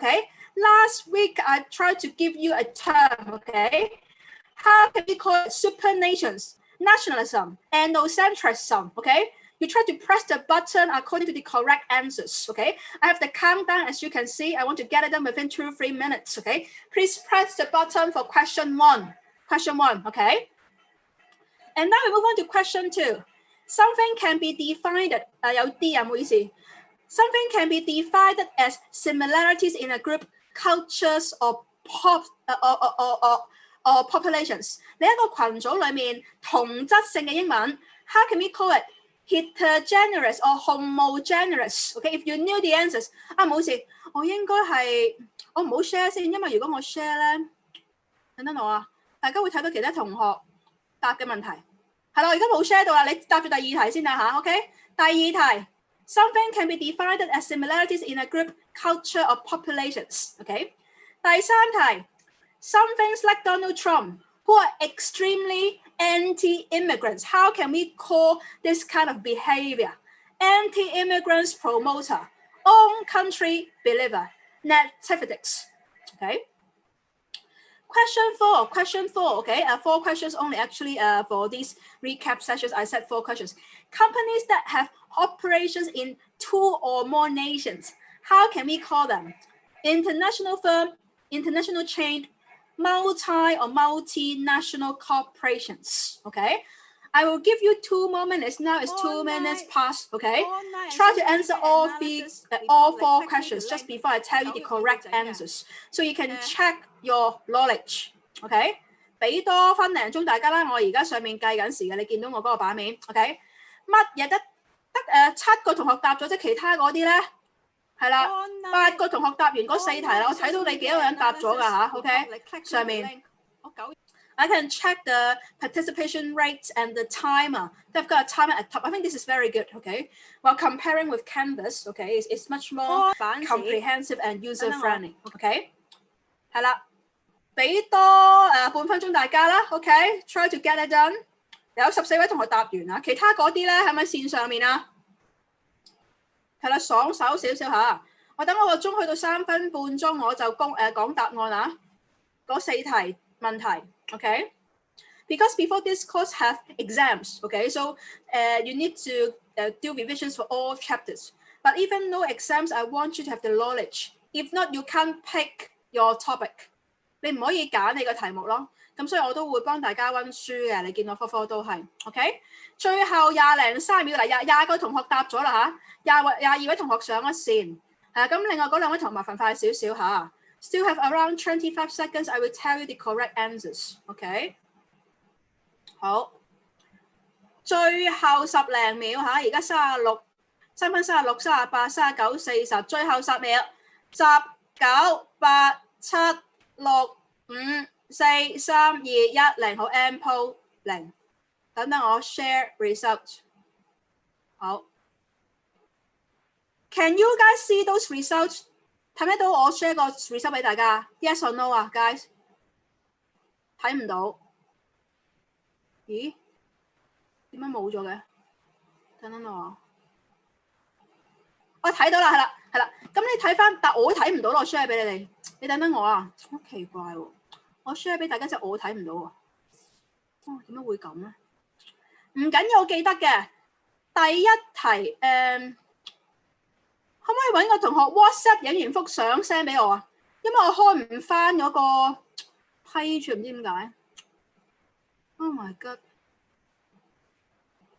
Okay. Last week I tried to give you a term. Okay. How can we call it supernations, nationalism, ethnocentrism? Okay. You try to press the button according to the correct answers. Okay. I have the countdown as you can see. I want to get it done within 2-3 minutes. Okay. Please press the button for question 1. Question 1. Okay. And now we move on to question 2. Something can be divided. Something can be divided as similarities in a group, cultures, or populations. 你一個群組裏面同質性嘅英文 ，how can we call it heterogeneous or homogeneous? Okay, if you knew the answers， 唔好意思，我應該係我唔好 share 先，因為如果我 share 咧，等等我啊，大家會睇到其他同學答嘅問題。係啦，我而家冇 share 到啦，你答住第2題先啦嚇 ，OK？ 第2題 ，something can be divided as similarities in a group, culture, or populations. OK？ 第3題 ，some things like Donald Trump who are extremely anti-immigrants. How can we call this kind of behavior? Anti-immigrants promoter, own country believer, nativists. OK？ Question 4, okay? 4 questions only. Actually, for these recap sessions, I said 4 questions. Companies that have operations in 2 or more nations, how can we call them? International firm, international chain, multi or multinational corporations, okay? I will give you 2 more minutes. Now it's 2 minutes past, okay? Try to answer all 4 questions just before I tell you the correct answers. So you can check your knowledge, okay? 俾多分零鐘大家啦，我而家上面計緊時嘅，你見到我嗰個版面 ，OK？ 乜嘢得7個同學答咗，即係其他嗰啲咧，係啦，8個同學答完嗰4題啦，我睇到你幾多個人答咗㗎嚇 ，OK？ 上面。I can check the participation rates and the timer. They've got a timer at top. I think this is very good, okay? While comparing with Canvas, okay, it's much more comprehensive and user-friendly, okay? 係啦，俾多半分鐘大家啦 ，OK? Try to get it done. 有14位同學答完啦，其他嗰啲咧係咪線上面啊？係啦，爽手少少嚇。我等我個鐘去到3分半鐘，我就講答案啊。嗰4題問題。Okay, because before this course have exams, okay, so you need to do revisions for all chapters. But even no exams, I want you to have the knowledge. If not, you can't pick your topic. 你唔可以揀你個題目咯。咁所以我都會幫大家溫書嘅。你見我科都係 ，OK。最後20零30秒嚟，20個同學答咗啦嚇，22位同學上咗線。咁另外嗰2位同學麻煩快少少嚇。Still have around 25 seconds. I will tell you the correct answers. OK， 好，最後10零秒嚇，而家36、3分36、38、39、40，最後10秒，10、9、8、7、6、5、4、3、2、1，零好 ample 0。等等我 share result。好 ，Can you guys see those results？睇唔睇到我 share 個 result 俾大家 ？Yes or no 啊 ，guys？ 睇唔到？咦？點解冇咗嘅？等等我，我睇到啦，係啦。咁你睇翻，但我睇唔到咯，我 share 俾你哋。你等等我啊，好奇怪喎！我 share 俾大家，就我睇唔到喎。哦，點解會咁咧？唔緊要，我記得嘅。第一題可唔可以揾個同學 WhatsApp 影完幅相 send 俾我啊？因為我開唔翻嗰個批住，唔知點解。Oh my god！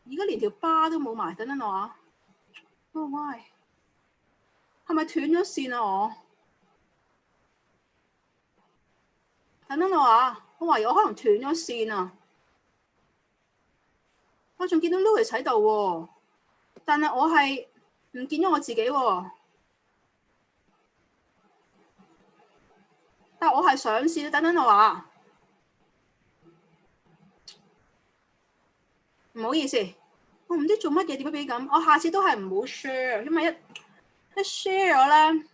而家連條巴都冇埋，等等我啊。Oh why？ 係咪斷咗線啊？我等等我啊！我懷疑我可能斷咗線啊。我仲見到 Louis 喺度喎，但係我係唔見咗我自己喎。但我係上線，等等我啊！唔好意思，我唔知做乜嘢，點解俾咁？我下次都係唔好 share， 因為一 share 咗咧，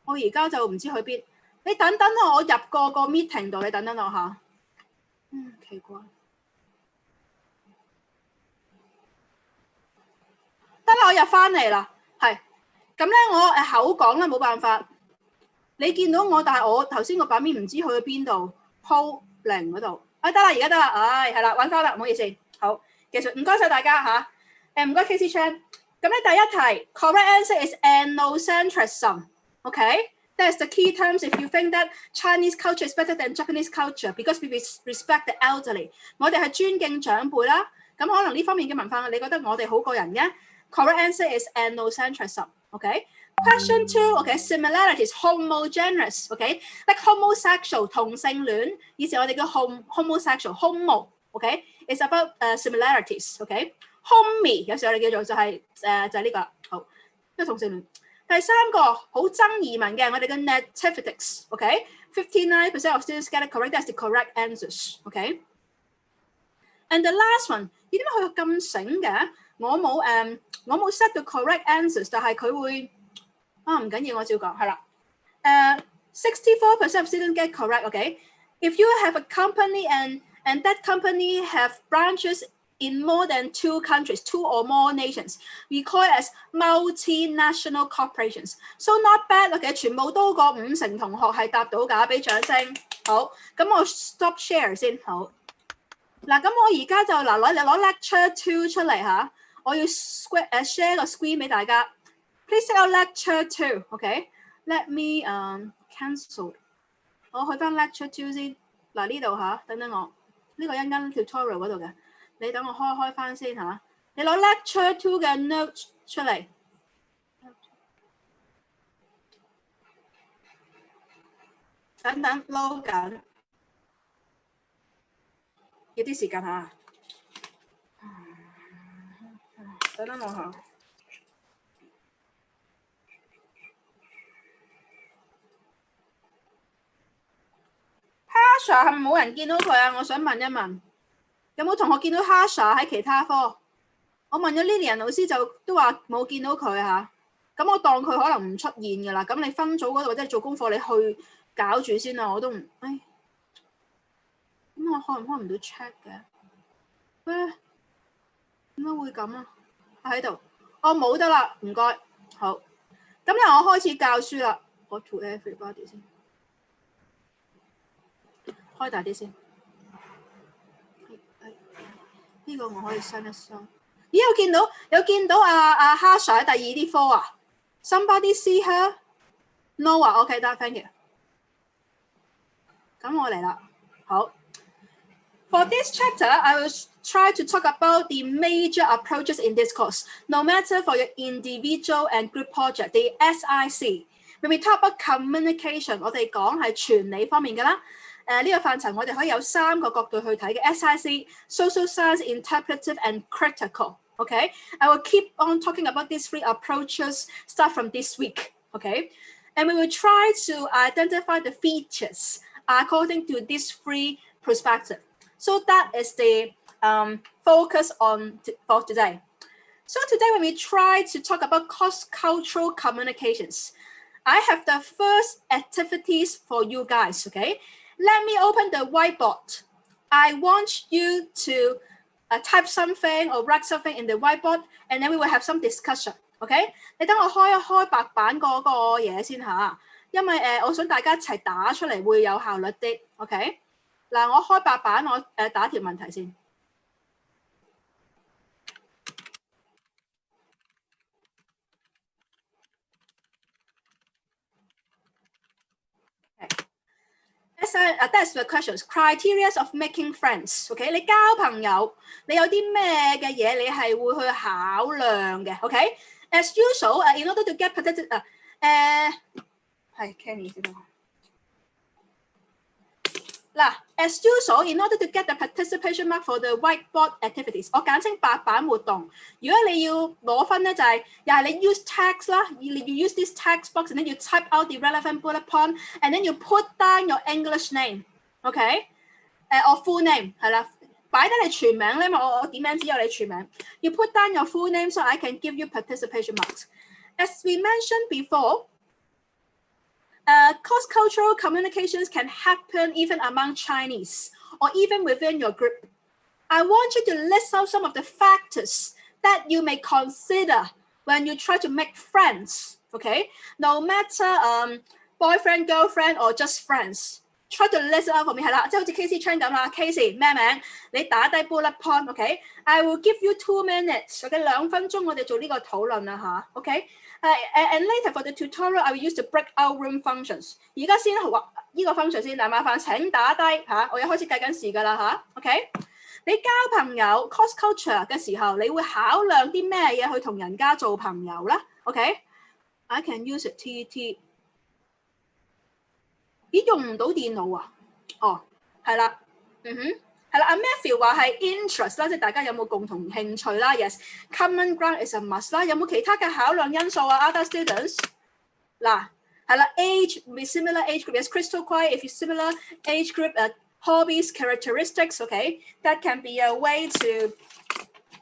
我而家就唔知去邊。你等等我入個 meeting 度，你等等我下。奇怪。得啦，我入翻嚟啦，係咁咧，我口講啦，冇辦法。你見到我，但係我頭先個版面唔知去咗邊度 ，po 零嗰度。得啦，而家得啦，係啦，揾翻啦，唔好意思。好，技術唔該曬大家嚇。唔該 Casey Chan。咁咧第一題 correct answer is ethnocentrism. Okay, that's the key terms if you think that Chinese culture is better than Japanese culture because we respect the elderly. 我哋係尊敬長輩啦。咁可能呢方面嘅文化，你覺得我哋好過人嘅 ？Correct answer is ethnocentrism. Okay. Question 2, okay, similarities, homogeneous, okay, like homosexual 同性戀，以前我哋叫 homosexual homo, okay, it's about similarities, okay, homie 有時我哋叫做就係呢個好，即係同性戀。第三個好爭議文嘅，我哋嘅 nativities, okay, 59% of students get it correct, that's the correct answers, okay. And the last one， 你點解佢咁醒嘅？我冇 set the correct answers， 但係佢會。唔緊要，我照講係啦。64% of students get correct. Okay, if you have a company and that company have branches in more than 2 countries, 2 or more nations, we call it as multinational corporations. So not bad. Okay， 全部都過50%同學係答到㗎，俾掌聲。好，咁我 stop share 先。好，嗱，咁我而家就攞 lecture 2出嚟嚇，我要 share 個 screen 俾大家。Please take out lecture 2, okay? Let me cancel. 我去翻 lecture 2先。嗱呢度嚇，等等我。呢個一間 tutorial 嗰度嘅，你等我開翻先嚇。你攞 lecture 2嘅 note 出嚟。等等 load 緊，要啲時間嚇。等等我嚇。Hasha 係咪冇人見到佢啊？我想問一問，有冇同學見到 Hasha 喺其他科？我問咗 Lilian 老師就都話冇見到佢嚇，咁我當佢可能唔出現㗎啦。咁你分組嗰度或者做功課，你去搞住先啦。我都唔，咁我開唔到 check 嘅？點解會咁啊？喺度，我冇得啦，唔該。好，咁咧我開始教書啦。我 to everybody 先。開大啲先，呢個我可以刪一刪。咦，有見到阿Hasha 喺第二啲科啊 ？Somebody see her? No 啊 ，OK 得 ，thank you。咁我嚟啦，好。For this chapter, I will try to talk about the major approaches in this course, no matter for your individual and group project, the SIC. When we talk about communication， 我哋講係傳理方面㗎啦。呢個範疇我哋可以有3個角度去睇嘅 SIC, social science, interpretive and critical. Okay, I will keep on talking about these 3 approaches start from this week. Okay, and we will try to identify the features according to these 3 perspectives. So that is the focus for today. So today when we try to talk about cross-cultural communications, I have the first activities for you guys. Okay. Let me open the whiteboard. I want you to type something or write something in the whiteboard, and then we will have some discussion. OK？ 你等我開一開白板嗰個嘢先嚇，因為我想大家一齊打出嚟會有效率啲。OK？ 嗱，我開白板，我打條問題先。That's the questions. Criteria of making friends. OK， 你交朋友，你有啲咩嘅嘢你係會去考量嘅。OK， as usual, in order to get protected, 係 Kenny 先啦。嗱 ，as usual, in order to get the participation mark for the whiteboard activities， 我簡稱白板活動。如果你要攞分咧，就係又係你 use text 啦，you use this text box and then you type out the relevant bullet point and then you put down your English name，OK？ 我 full name 係啦，擺低你全名咧，因為我點名只有你全名。You put down your full name so I can give you participation marks. As we mentioned before. Cross-cultural communications can happen even among Chinese or even within your group. I want you to list out some of the factors that you may consider when you try to make friends. Okay, no matter boyfriend, girlfriend, or just friends? Try to listen out for me 係啦，即係好似 Casey Chan 咁啦 ，Casey 咩名？你打低 bullet point，OK？I will give you 2 minutes，OK？2分鐘我哋做呢個討論啦嚇 ，OK？And later for the tutorial I will use the breakout room functions。而家先學呢個 function 先，嗱麻煩請打低嚇，我又開始計緊時㗎啦嚇 ，OK？你交朋友 cross culture 嘅時候，你會考量啲咩嘢去同人家做朋友咧 ？OK？I can use it TT。咦，用唔到電腦啊？哦，係啦，係啦。阿 Matthew 話係 interest 啦，即係大家有冇共同興趣啦 ？Yes，common ground is a must 啦。有冇其他嘅考量因素啊 ？Other students 嗱，係啦 ，age be similar age group. Yes, crystal clear. If you similar age group, hobbies, characteristics. Okay, that can be a way to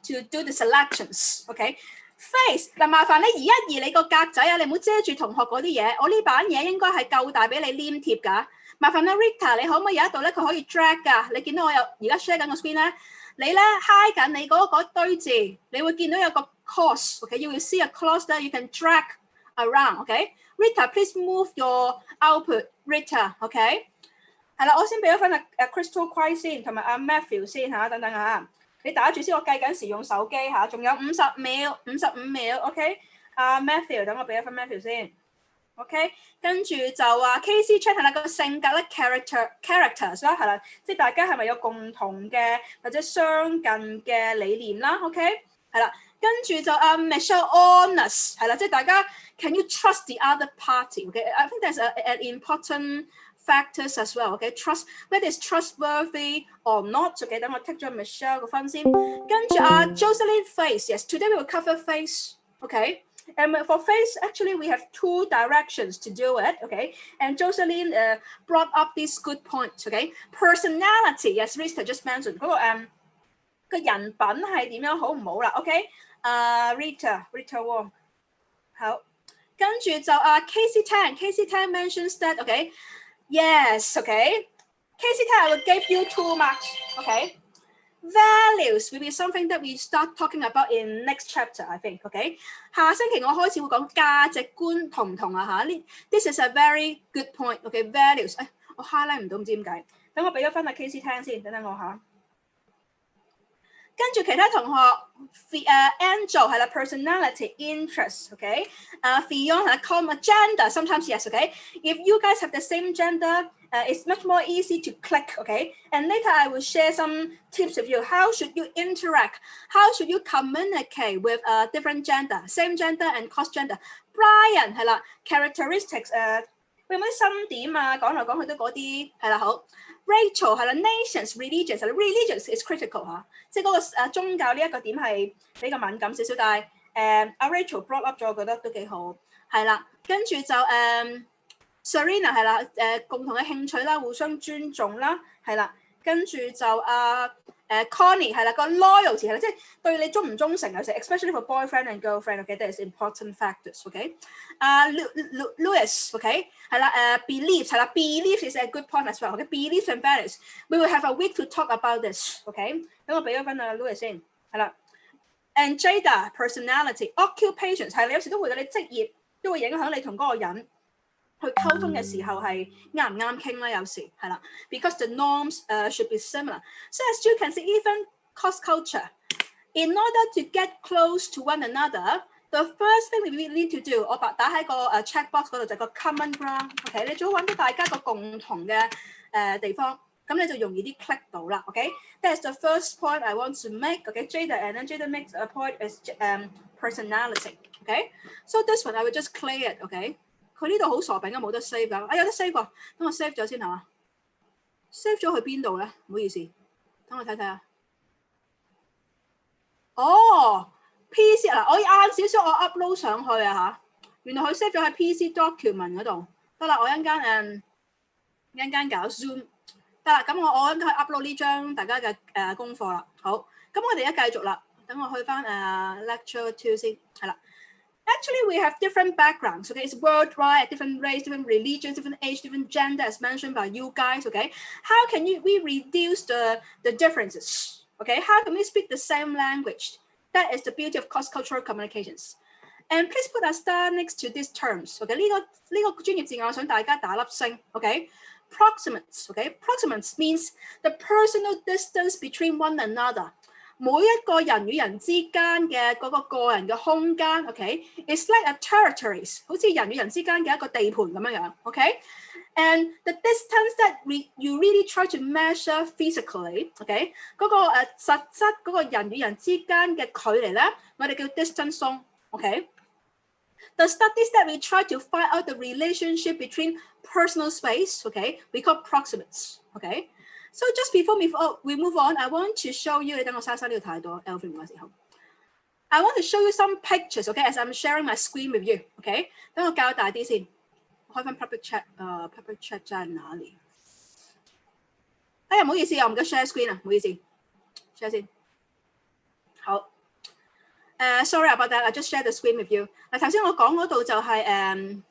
do the selections. Okay.Face 嗱，麻煩你移一移你個格仔啊！你唔好遮住同學嗰啲嘢。我呢版嘢應該係夠大俾你黏貼㗎。麻煩啊 Rita， 你可唔可以有一度咧？佢可以 drag 㗎。你見到我有而家 share 緊個 screen 咧，你咧 high 緊你嗰堆字，你會見到有個 clause。OK，you will see a clause that you can drag around。OK，Rita，please move your output。Rita，OK，係啦，我先俾咗分Crystal Quay 先，同埋阿 Matthew 先嚇，等等嚇。你打住先，我計緊時用手機嚇，仲有50秒、55秒 ，OK？ Matthew， 等我俾一分 Matthew 先 ，OK？ 跟住就話 Casey Chan 係啦，個性格咧 characters 啦，係啦，即係大家係咪有共同嘅或者相近嘅理念啦 ？OK？ 係啦，跟住就Michelle honest 係啦，即係大家 can you trust the other party？OK？I think that's an important。factors as well, okay? Trust whether it's trustworthy or not. Okay, 等我 take 咗 Michelle 個分先，跟住Jocelyn face. Yes, today we will cover face. Okay, and for face, actually we have 2 directions to do it. Okay, and Jocelyn brought up these good points. Okay, personality. Yes, Rita just mentioned 嗰個人品係點樣好唔好啦 ？OK， Rita Wong 好，跟住就Casey Tan mentions that. Okay.Yes, okay. Casey Tan, I will give you 2 marks. Okay. Values will be something that we start talking about in next chapter, I think. Okay. 下星期我開始會講價值觀同唔同啊嚇。This is a very good point. Okay, values. 我 highlight 唔到，唔知點解。等我俾咗分Casey Tan 先，等等我嚇。跟住其他同學，Angel 係啦 ，personality, interest, okay. Fiona 係啦 ，comma gender, sometimes yes, okay. If you guys have the same gender, it's much more easy to click, okay. And later I will share some tips with you. How should you interact? How should you communicate with different gender, same gender and cross gender? Brian 係啦 ，characteristics 有冇啲新點啊？講嚟講去都嗰啲係啦，好。Rachel 係啦 ，nations religions 係啦 ，religions is critical 嚇，即係嗰個宗教呢一個點係比較敏感少少，但係阿 Rachel brought up 咗，我覺得都幾好，係啦，跟住就Serena 係啦，共同嘅興趣啦，互相尊重啦，係啦，跟住就Connie 係啦，個 loyalty 係啦，即係對你忠唔忠誠有時 ，especially for boyfriend and girlfriend，okay，that is important factors，okay。Louis，okay， 係啦，beliefs 係啦 ，beliefs is a good point as well，okay，beliefs and values，we will have a week to talk about this，okay。等我俾咗分Louis 先，係啦。And Jada personality，occupations 係啦，有時都會有你職業都會影響你同嗰個人去溝通嘅時候係啱唔啱傾啦，有時係啦 ，because the norms should be similar. So as you can see, even cross culture, in order to get close to one another, the first thing we need to do， 我打喺個chat box 嗰度就係個 common ground。OK， 你最好揾到大家個共同嘅地方，咁你就容易啲 click 到啦。OK，that's the first point I want to make。OK，Jada and then Jada makes a point is personality。OK，so this one I will just clear it。OK。佢呢度好傻丙啊，冇得 save 㗎。有得 save 過，等我 save 咗先係嘛 ？save 咗去邊度咧？唔好意思，等我睇睇啊。哦 ，PC 嗱，我晏少少我 upload 上去啊嚇。原來佢 save 咗喺 PC document 嗰度。得啦，我一陣間搞 Zoom。得啦，咁我應該 upload 呢張大家嘅功課啦。好，咁我哋而家繼續啦。等我去翻lecture 2先，係啦。Actually, we have different backgrounds. Okay, it's worldwide, different race, different religions, different age, different gender, as mentioned by you guys. Okay, how can we reduce the differences? Okay, how can we speak the same language? That is the beauty of cross-cultural communications. And please put a star next to these terms. OK，呢個專業字眼，我想大家打粒星。OK，proximate。OK，proximate means the personal distance between one another。每一個人與人之間嘅嗰個個人嘅空間。OK，it's like a territories， 好似人與人之間嘅一個地盤咁樣樣。OK。And the distance that you really try to measure physically， OK， 嗰個實質嗰個人與人之間嘅距離咧，我哋叫 distance zone。OK。The studies that we try to find out the relationship between personal space, okay, we call proximates, okay. So just before we move on, I want to show you. 你等我刪呢度太多 Alvin 嘅時候。I want to show you some pictures, okay, as I'm sharing my screen with you, okay. 等我較大啲先，開翻 public chat，public chat 在哪裡？哎呀，唔好意思，我唔記得 share screen 啊，唔好意思 ，share 先。好。Sorry about that. I just shared the screen with you. 頭先我講嗰度就係呢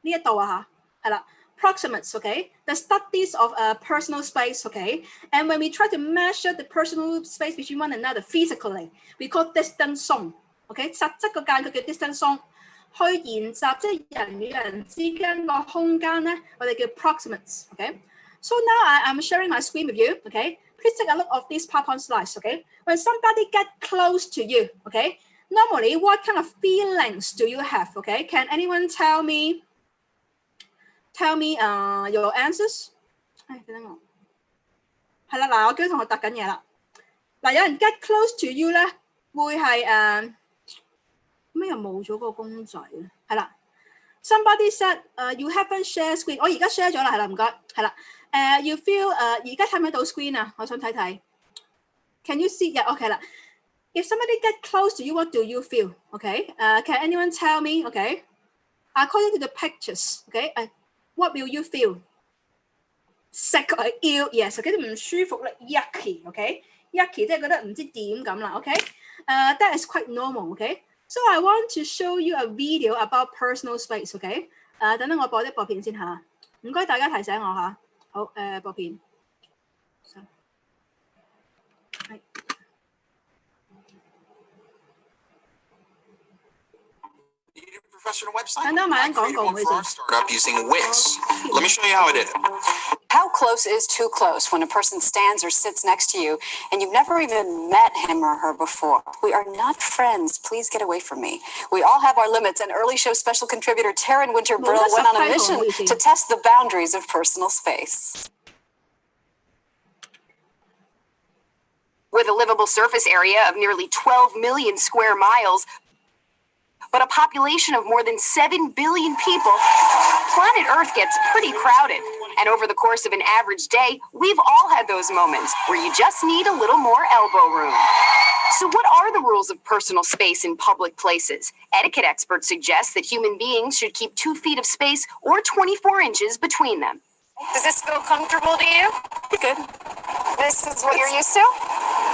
一度啊嚇，係啦 ，proximates, okay? The studies of personal space, okay? And when we try to measure the personal space between one another physically, we call distance zone, okay? 實質個間距叫 distance zone。去研習即係人與人之間個空間咧，我哋叫 proximates, okay? So now I'm sharing my screen with you, okay? Please take a look of these PowerPoint slides, okay? When somebody get close to you, okay? Normally, what kind of feelings do you have, okay? Can anyone tell me your answers? 等我。係啦，嗱，我叫同學答緊嘢啦。嗱，有人 get close to you 咧，會係咩又冇咗個公仔咧？係啦。Somebody said, you haven't shared screen. 我而家 share 咗啦，係啦，唔該，係啦。You feel 而家睇唔睇到 screen 啊？我想睇睇。Can you see? Yeah, okay 啦。If somebody get close to you, what do you feel? Okay. Can anyone tell me? Okay. According to the pictures, okay. What will you feel? Sick or ill? Yes. Okay. 唔舒服咧 ，yucky. Okay. Yucky 即係覺得唔知點咁啦。Okay. That is quite normal. Okay. So I want to show you a video about personal space. Okay. 等等我播片先嚇。唔該大家提醒我嚇。好，播片。Professional website. I created one for our startup using Wix. Let me show you how I did it. How close is too close when a person stands or sits next to you and you've never even met him or her before? We are not friends. Please get away from me. We all have our limits, and early show special contributor Taryn Winter-Brill went on a mission to test the boundaries of personal space. With a livable surface area of nearly 12 million square miles, but a population of more than 7 billion people, planet Earth gets pretty crowded. And over the course of an average day, we've all had those moments where you just need a little more elbow room. So what are the rules of personal space in public places? Etiquette experts suggest that human beings should keep 2 feet of space or 24 inches between them. Does this feel comfortable to you? Good. This is what you're used to?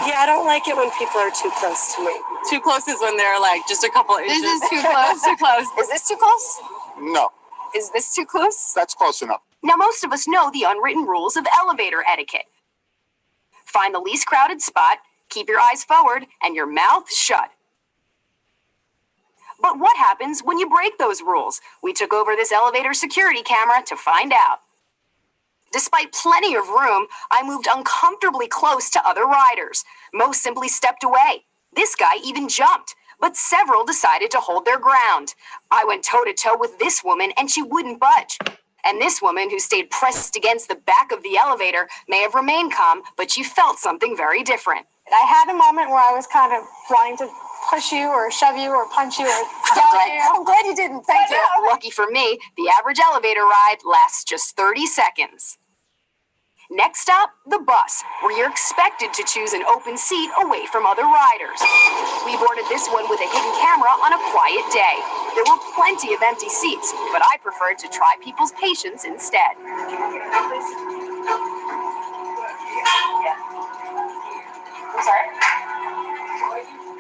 Yeah, I don't like it when people are too close to me. Too close is when they're like just a couple inches. This is too close. Too close. Is this too close? No, Is this too close? that's close enough. Now, most of us know the unwritten rules of elevator etiquette. Find the least crowded spot, keep your eyes forward, and your mouth shut. But what happens when you break those rules? We took over this elevator security camera to find out. Despite plenty of room, I moved uncomfortably close to other riders. Most simply stepped away. This guy even jumped, but several decided to hold their ground. I went toe-to-toe with this woman, and she wouldn't budge. And this woman, who stayed pressed against the back of the elevator, may have remained calm, but she felt something very different. I had a moment where I was kind of wanting to push you or shove you or punch you or yell at you. I'm glad you didn't. Thank you. Lucky for me, the average elevator ride lasts just 30 seconds. Next stop, the bus, where you're expected to choose an open seat away from other riders. We boarded this one with a hidden camera on a quiet day. There were plenty of empty seats, but I preferred to try people's patience instead. I'm sorry.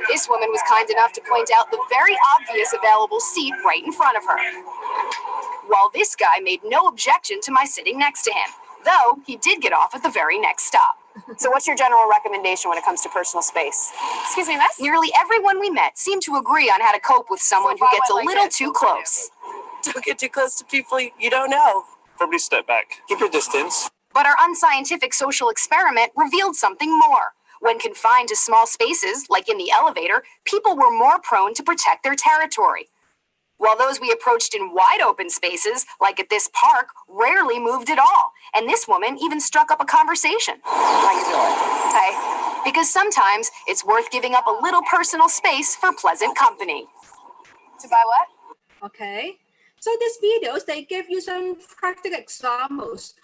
This woman was kind enough to point out the very obvious available seat right in front of her, while this guy made no objection to my sitting next to him, though he did get off at the very next stop. So what's your general recommendation when it comes to personal space? Excuse me, miss? Nearly everyone we met seemed to agree on how to cope with someone who gets a little too close. Don't get too close to people you don't know. Probably step back. Keep your distance. But our unscientific social experiment revealed something more. When confined to small spaces, like in the elevator, people were more prone to protect their territory. While those we approached in wide open spaces, like at this park, rarely moved at all. And this woman even struck up a conversation. How you doing? Hi. Because sometimes it's worth giving up a little personal space for pleasant company. To buy what? Okay. So these videos, they give you some practical examples.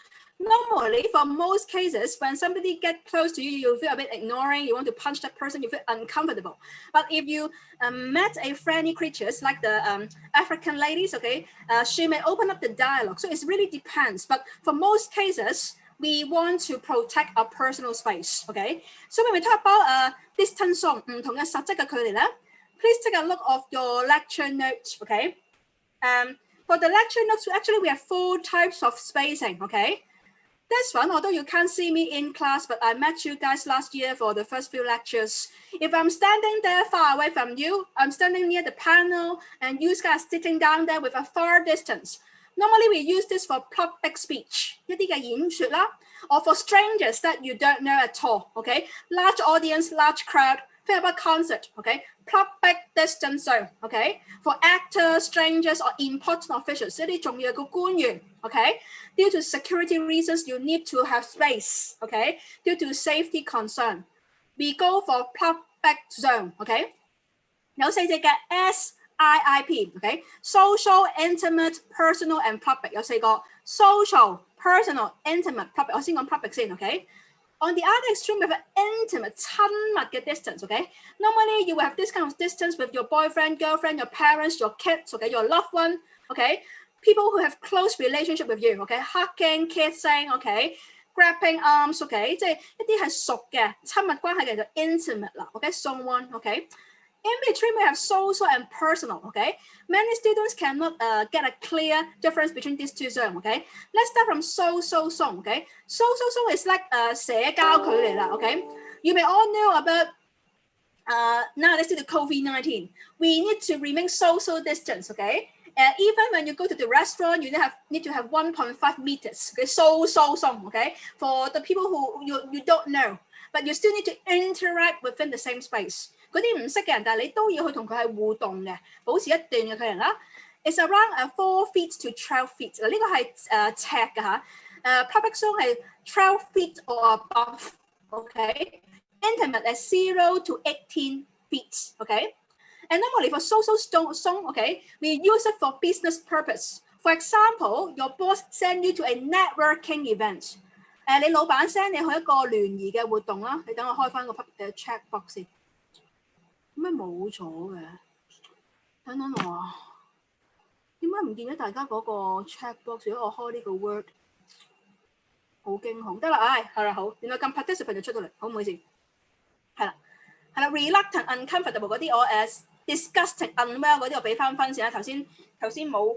Normally, for most cases, when somebody gets close to you, you feel a bit ignoring, you want to punch that person, you feel uncomfortable. But if you met a friendly creatures like the African ladies, okay, she may open up the dialogue. So it really depends. But for most cases, we want to protect our personal space, okay? So when we talk about distance zone, 唔同嘅實質嘅距離咧, please take a look of your lecture notes, okay? For the lecture notes, actually we have 4 types of spacing, okay? This one, although you can't see me in class, but I met you guys last year for the first few lectures. If I'm standing there far away from you, I'm standing near the panel, and you guys sitting down there with a far distance. Normally, we use this for public speech, 一啲嘅演說啦, or for strangers that you don't know at all, okay? Large audience, large crowd, think about concert, okay? Public distance zone, okay? For actors, strangers, or important officials, 一啲重要嘅官員, okay? Due to security reasons, you need to have space, okay? Due to safety concern, we go for public zone, okay? 有4隻嘅 SIIP, okay? Social, intimate, personal, and public. 有4個 social, personal, intimate, public. 我先講 public 先, okay? On the other extreme, we have an intimate, 親密嘅 distance, okay? Normally, you will have this kind of distance with your boyfriend, girlfriend, your parents, your kids, okay? Your loved one, okay? People who have close relationship with you, okay? Hugging, kissing, okay? Grabbing arms, okay? 即係一啲係熟嘅親密關係嘅就 intimate 啦, okay? Someone, okay? In between, we have social and personal, okay? Many students cannot get a clear difference between these 2 zones, okay? Let's start from social zone, okay? Social zone is like 社交距離啦, okay? You may all know about nowadays due to COVID-19, we need to remain social distance, okay? Even when you go to the restaurant, you need to have 1.5 meters, okay? Social zone, okay? For the people who you don't know, but you still need to interact within the same space. 嗰啲唔識嘅人，但係你都要去同佢係互動嘅，保持一段嘅距離啦。It's around 4 feet to 12 feet。嗱，呢個係尺嘅嚇。Public zone 係12 feet or above。Okay。Intimate is 0 to 18 feet。Okay。And normally for social zone, okay, we use it for business purpose. For example, your boss send you to a networking event。你老闆 send 你去一個聯誼嘅活動啦。你等我開翻個chat box 先。咩冇咗嘅？等等我啊，點解唔見咗大家嗰個 chat box？ 如果我開呢個 Word， 好驚恐。得啦，係啦，好，原來咁 participant 就出到嚟，好唔好意思？係啦，reluctant、uncomfortable 嗰啲我disgusting、unwell 嗰啲我俾翻分先啦。頭先冇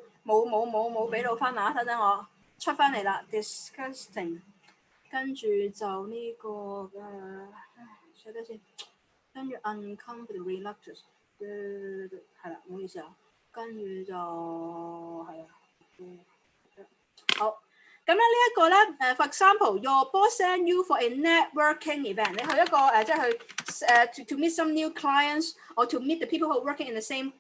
俾到分啊，等我出翻嚟啦 ，disgusting， 跟住就呢個寫低先。跟住 uncomfortable reluctant 係啦，唔好意思啊，跟住就係啦，好，咁咧呢一個咧for example your boss send you for a networking event， 你去一個即係去to meet some new clients or to meet the people who are working in the same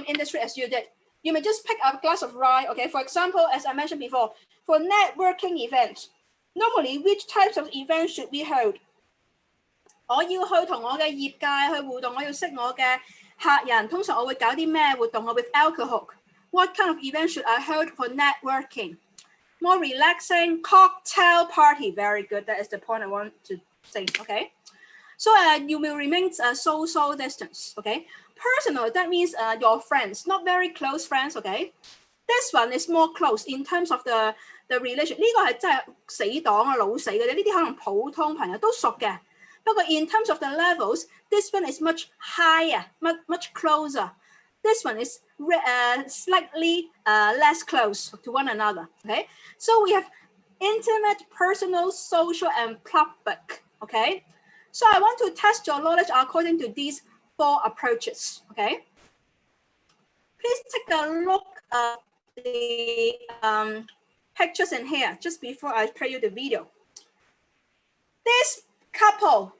industry as you did. You may just pick up a glass of rye, okay? For example, as I mentioned before, for networking events, normally which types of events should we hold? 我要去同我嘅業界去互動，我要識我嘅客人。通常我會搞啲咩活動啊 ？With alcohol, what kind of event should I hold for networking? More relaxing cocktail party. Very good. That is the point I want to say. Okay. So you will remain social distance. Okay. Personal. That means your friends, not very close friends. Okay. This one is more close in terms of the relation. 呢個係真係死黨啊，老死嘅啫。呢啲可能普通朋友都熟嘅。不過 in terms of the levels, this one is much higher, much closer. This one is slightly less close to one another. Okay, so we have intimate, personal, social, and public. Okay, so I want to test your knowledge according to these 4 approaches. Okay, please take a look at the pictures in here just before I play you the video. This couple,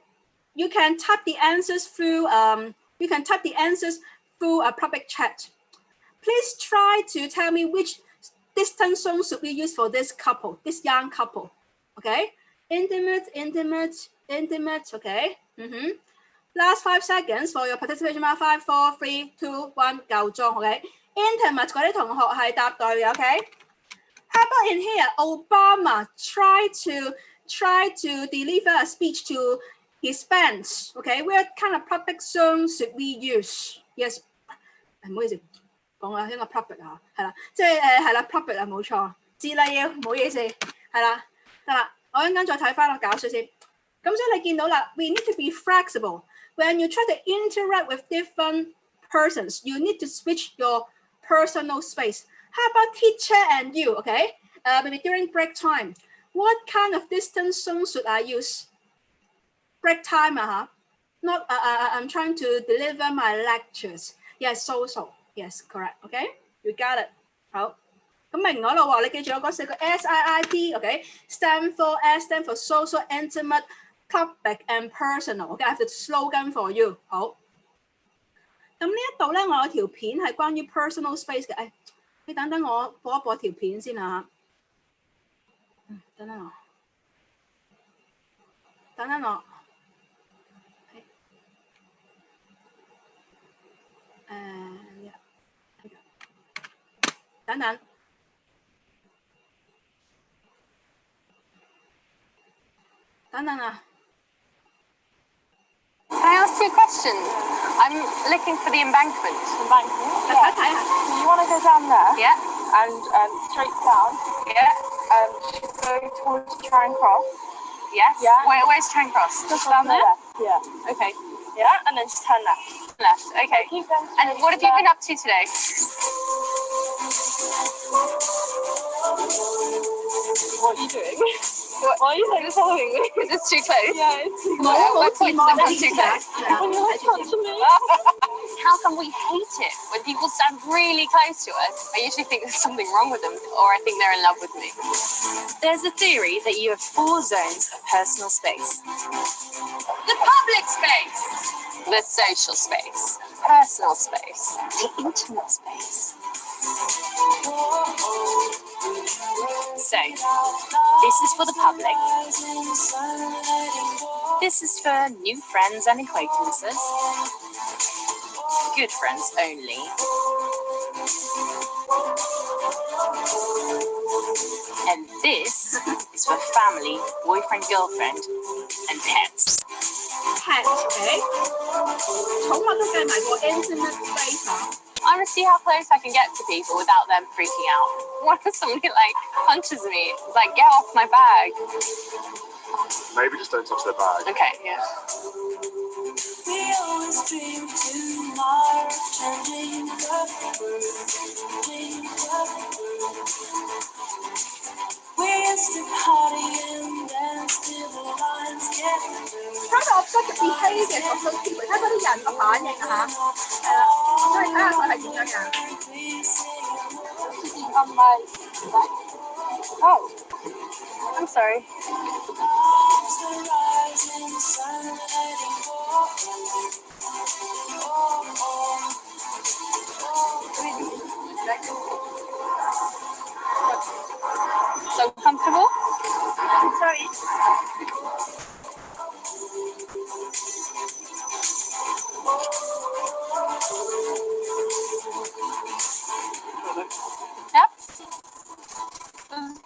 you can type the answers through a public chat. Please try to tell me which distance zone should we use for this couple, this young couple. Okay, intimate, okay. Last 5 seconds for your participation. 5, 4, 3, 2, 1， 夠鐘 ，OK。Intimate 嗰啲同學係答對嘅 ，OK。How about in here? Obama try to deliver a speech to his fans. Okay, what kind of public zone should we use? Yes， 唔好意思，講啦，應該 public 啊，係啦，即係係啦 public 啊，冇錯，知啦要，唔好意思，係啦，得啦，我一陣間再睇翻個搞笑先。咁所以你見到啦 ，we need to be flexible. When you try to interact with different persons, you need to switch your personal space. How about teacher and you? Okay, maybe during break time, what kind of distance zone should I use? Break time, Not, I'm trying to deliver my lectures. Yes, so. Yes, correct. Okay, you got it. 好，咁明咗啦喎，你記住我嗰4個 SIIP. Okay, stand for social, intimate, public and personal. Okay, I have the slogan for you. 好，咁呢一度咧，我有條片係關於 personal space 嘅。你等等我播一播條片先啊。等等我。等等。Can I ask you a question? I'm looking for the embankment. Yeah. So you want to go down there? Yeah. And straight down. Yeah. Should go towards Charing Cross. Yes. Yeah. Where's Charing Cross? Just down there. Yeah. Okay. Yeah, and then just turn left. Left. Okay. Keep going And what have you been up to today? What are you doing? Why are you like following me? Is this too close? Yeah, it's too At what point is it too close? When you're like touching me. How come we hate it when people stand really close to us? I usually think there's something wrong with them, or I think they're in love with me. There's a theory that you have 4 zones of personal space. The public space, the social space, personal space, the intimate space. So, this is for the public. This is for new friends and acquaintances. Good friends only. And this is for family, boyfriend, girlfriend, and pets. Pets, okay. 寵物都計埋個 intimate space 啊。I want to see how close I can get to people without them freaking out. What if somebody punches me? It's like, get off my bag. Maybe just don't touch their bag. Okay, yeah. We always dream tomorrow, changing the world. We used to party and dance till the lines get blurred. Try to observe the behavior of those people，睇嗰啲人嘅反應啊嚇，係啦，所以睇下佢係點樣嘅。On my right. Oh, I'm sorry. So comfortable? Sorry. Yep.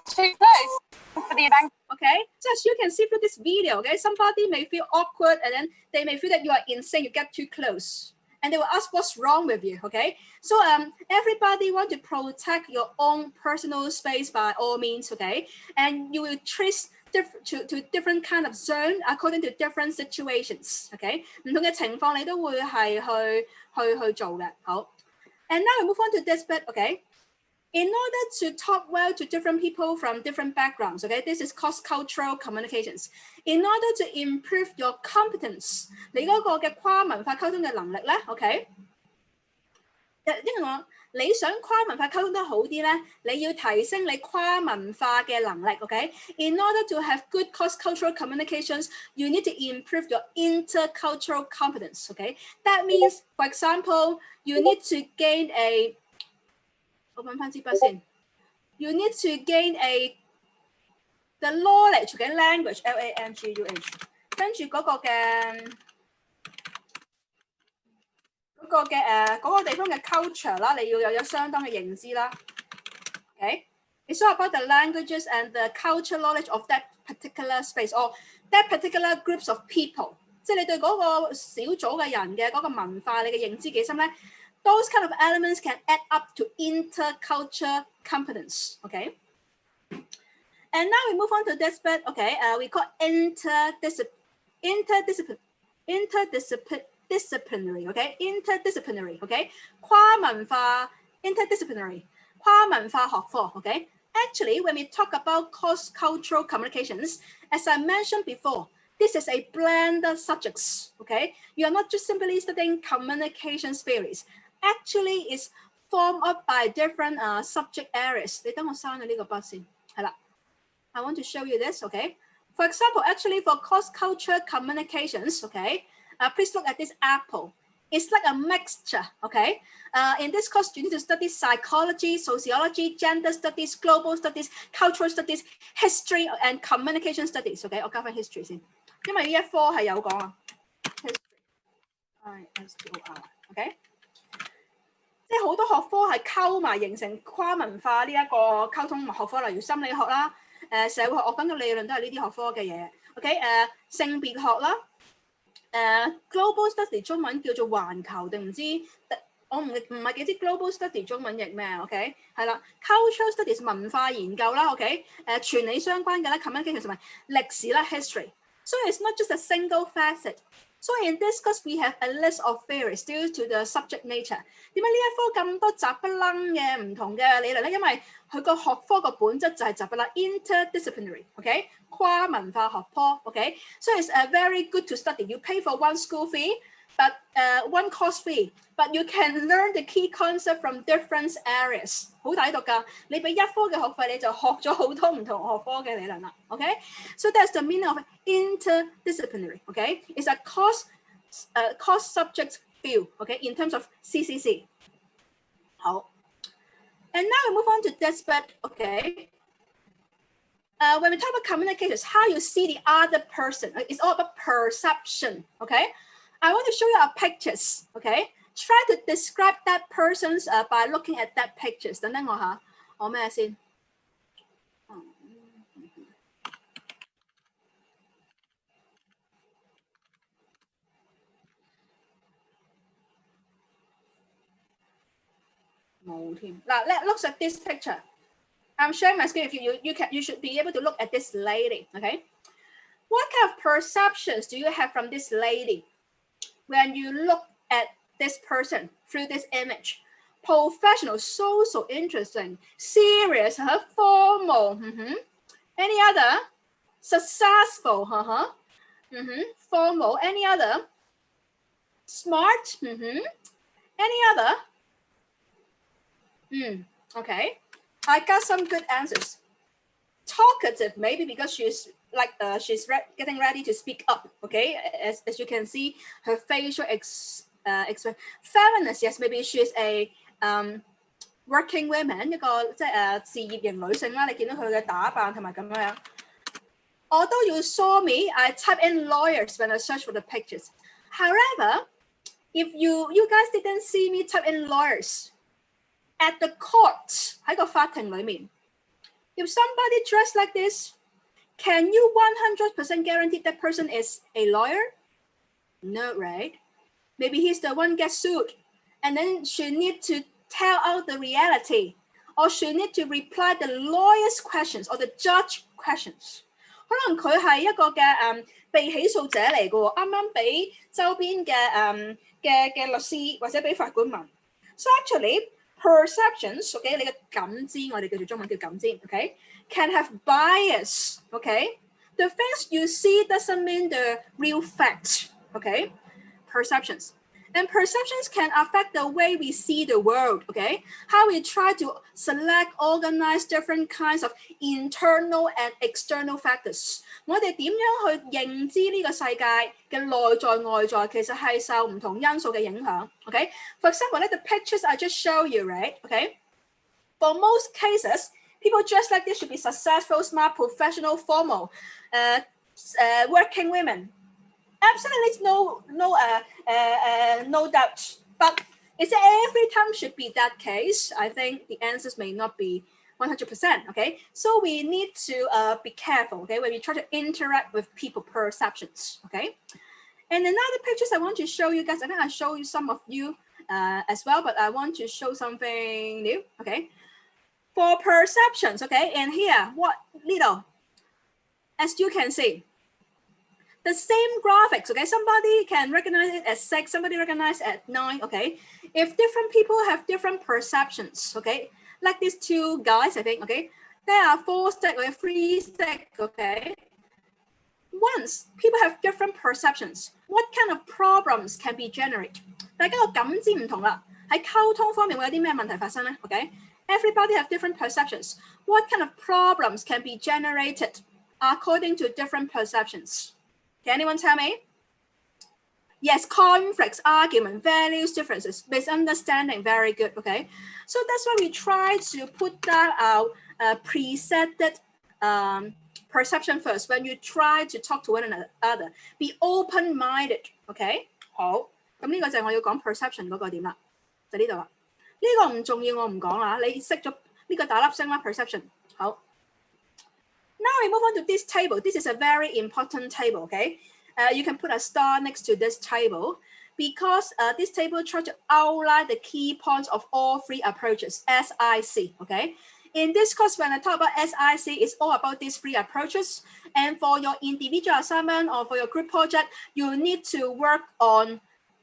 Too close for the bank. Okay, so as you can see through this video, okay, somebody may feel awkward and then they may feel that you are insane, you get too close. And they will ask what's wrong with you, okay? So everybody want to protect your own personal space by all means, okay? And you will trace to different kind of zone according to different situations, okay? 唔同嘅情況你都會係去做嘅，好。And now we move on to this bit, okay? In order to talk well to different people from different backgrounds, okay, this is cross-cultural communications. In order to improve your competence, 你嗰個嘅跨文化溝通嘅能力咧 ，OK， 因為你想跨文化溝通得好啲咧，你要提升你跨文化嘅能力 ，OK。In order to have good cross-cultural communications, you need to improve your intercultural competence, OK. That means, for example, you need to gain a You need to gain the knowledge 嘅 language language， 跟住嗰個嘅嗰個地方嘅 culture 啦，你要有相當嘅認知啦。Okay, it's all about the languages and the cultural knowledge of that particular space or that particular groups of people。即係你對嗰個小組嘅人嘅嗰個文化，你嘅認知幾深咧？ Those kind of elements can add up to intercultural competence, okay? And now we move on to this bit, okay? We call interdisciplinary, okay? Interdisciplinary, okay? 跨文化 interdisciplinary 跨文化學科 okay? Actually, when we talk about cross-cultural communications, as I mentioned before, this is a blended subjects, okay? You are not just simply studying communication theories. Actually, it's formed up by different subject areas. 你等我刪咗呢個筆先，係啦。I want to show you this, okay? For example, actually for cross-cultural communications, okay? Please look at this apple. It's like a mixture, okay? In this course, you need to study psychology, sociology, gender studies, global studies, cultural studies, history, and communication studies, okay? 我交返 history 先，因為呢一科係有講啊。History, okay? 即係好多學科係溝埋形成跨文化呢一個溝通學科，例如心理學啦、社會學，我講嘅理論都係呢啲學科嘅嘢。OK， 性別學啦，global study 中文叫做環球定唔知，我唔係幾知 global study 中文譯咩 ？OK， 係啦 ，cultural studies 文化研究啦 ，OK， 傳理相關嘅咧 communication 同埋歷史啦 history。So it's not just a single facet. So in this course, we have a list of theories due to the subject nature. 點解呢一科咁多雜不楞嘅唔同嘅理論咧？因為佢個學科個本質就係雜不楞 interdisciplinary， OK？ 跨文化學科 ，OK？ So it's very good to study. You pay for one school fee, but one course fee, but you can learn the key concept from different areas. 好抵讀㗎！你俾一科嘅學費，你就學咗好多唔同學科嘅理論啦。OK？ So that's the meaning of interdisciplinary. OK？ It's a cross subject field. OK？ In terms of CCC. 好。And now we move on to this bit. OK？ when we talk about communications, how you see the other person, it's all about perception. Okay? I want to show you our pictures. Okay? Try to describe that person's by looking at that pictures. 等等我吓，我咩先？冇添。嗱 ，let's look at this picture. I'm sharing my screen with you. You should be able to look at this lady. Okay? What kind of perceptions do you have from this lady when you look at this person through this image? Professional, social, interesting, serious, formal. Any other? Successful, formal. Any other? Smart. Any other? Okay. I got some good answers. Talkative, maybe because she's like getting ready to speak up. Okay, as you can see, her facial expression. Feminist, yes, maybe she's a working woman， 一個即係事業型女性啦。你見到佢嘅打扮同埋咁樣。Although you saw me, I type in lawyers when I search for the pictures. However, if you guys didn't see me type in lawyers at the court 喺個法庭裏面 if somebody dressed like this, can you 100% guarantee that person is a lawyer? No, right? Maybe he's the one get sued, and then she need to tell out the reality, or she need to reply the lawyer's questions or the judge questions. 可能佢係一個嘅被起訴者嚟嘅喎，啱啱俾周邊嘅律師或者俾法官問。So actually, perceptions，OK， 你嘅感知，我哋叫做中文叫感知 ，OK， can have bias， OK， the things you see doesn't mean the real fact， OK， perceptions。And perceptions can affect the way we see the world, okay? How we try to select, organize different kinds of internal and external factors. 我哋點樣去認知呢個世界嘅內在外在，其實係受唔同因素嘅影響 okay? For example, the pictures I just show you, right? Okay? For most cases, people dressed like this should be successful, smart, professional, formal, working women. Absolutely no doubt. But is it every time should be that case? I think the answers may not be 100%. Okay, so we need to be careful. Okay, when we try to interact with people perceptions. Okay, and another pictures I want to show you guys. I think I show you some of you as well, but I want to show something new. Okay, for perceptions. Okay, and here what little, as you can see. The same graphics, okay? Somebody can recognize it as 6, somebody recognize at 9, okay? If different people have different perceptions, okay? Like these two guys, I think, okay? There are 4 stack or 3 stack, okay? Once people have different perceptions, what kind of problems can be generated? 大家個感知唔同啦，喺溝通方面會有啲咩問題發生咧 ？Okay? Everybody have different perceptions. What kind of problems can be generated according to different perceptions? Can anyone tell me? Yes, conflicts, argument, values, differences, misunderstanding. Very good. Okay, so that's why we try to put that out preset perception first. When you try to talk to one another, be open-minded. Okay, 好，咁呢個就係我要講 perception 嗰個點啦，就呢度啦。呢個唔重要，我唔講啦。你識咗呢個大粒聲啦 perception。好。Now we move on to this table. This is a very important table, okay? You can put a star next to this table because this table tries to outline the key points of all 3 approaches, SIC, okay? In this course, when I talk about SIC, it's all about these 3 approaches. And for your individual assignment or for your group project, you need to work on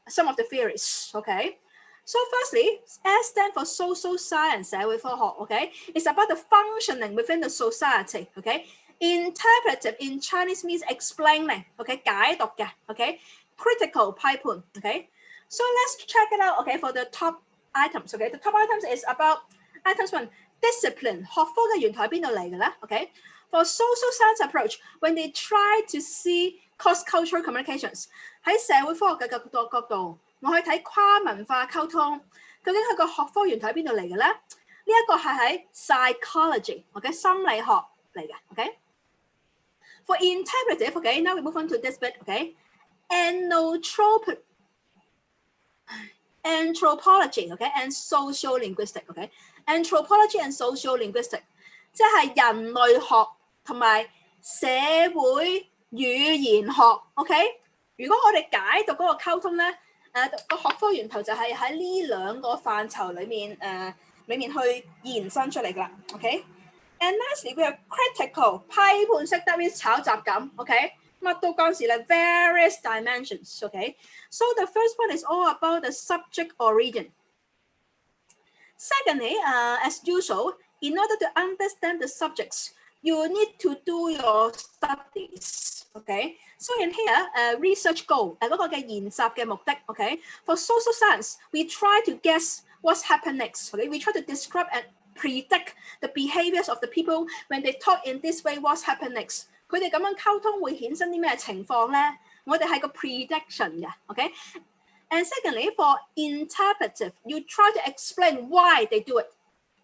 some of the theories, okay? So firstly, S stands for social science, 社會科學 okay? It's about the functioning within the society, okay? Interpretive in Chinese means explaining, okay? 解讀嘅 okay? Critical 批判 okay? So let's check it out, okay? For the top items, okay? The top items is about items 1, discipline, 學科嘅源頭喺邊度嚟嘅咧 okay? For social science approach, when they try to see cross-cultural communications, 喺社會科學嘅角度。我去睇跨文化溝通，究竟佢個學科源頭喺邊度嚟嘅咧？呢一個係喺 psychology，OK 心理學嚟嘅 ，OK。For interpretive, okay, now we move on to this bit, okay. Anthropology, okay, and social linguistic, okay. Anthropology and social linguistic， 即係人類學同埋社會語言學 ，OK。如果我哋解讀嗰個溝通咧。個學科源頭就係喺呢兩個範疇裏面去延伸出嚟㗎啦 ，OK。And lastly, we have critical 批判式 that means 炒雜感 ，OK。乜都關事啦 ，various dimensions，OK。So the first one is all about the subject origin. Secondly, as usual, in order to understand the subjects, you need to do your studies. Okay, so in here, research goal 嗰個嘅研習嘅目的 ，OK。For social science, we try to guess what's happened next. Okay, we try to describe and predict the behaviors of the people when they talk in this way. What's happened next? 佢哋咁樣溝通會衍生啲咩情況咧？我哋係個 prediction 嘅 ，OK。And secondly, for interpretive, you try to explain why they do it.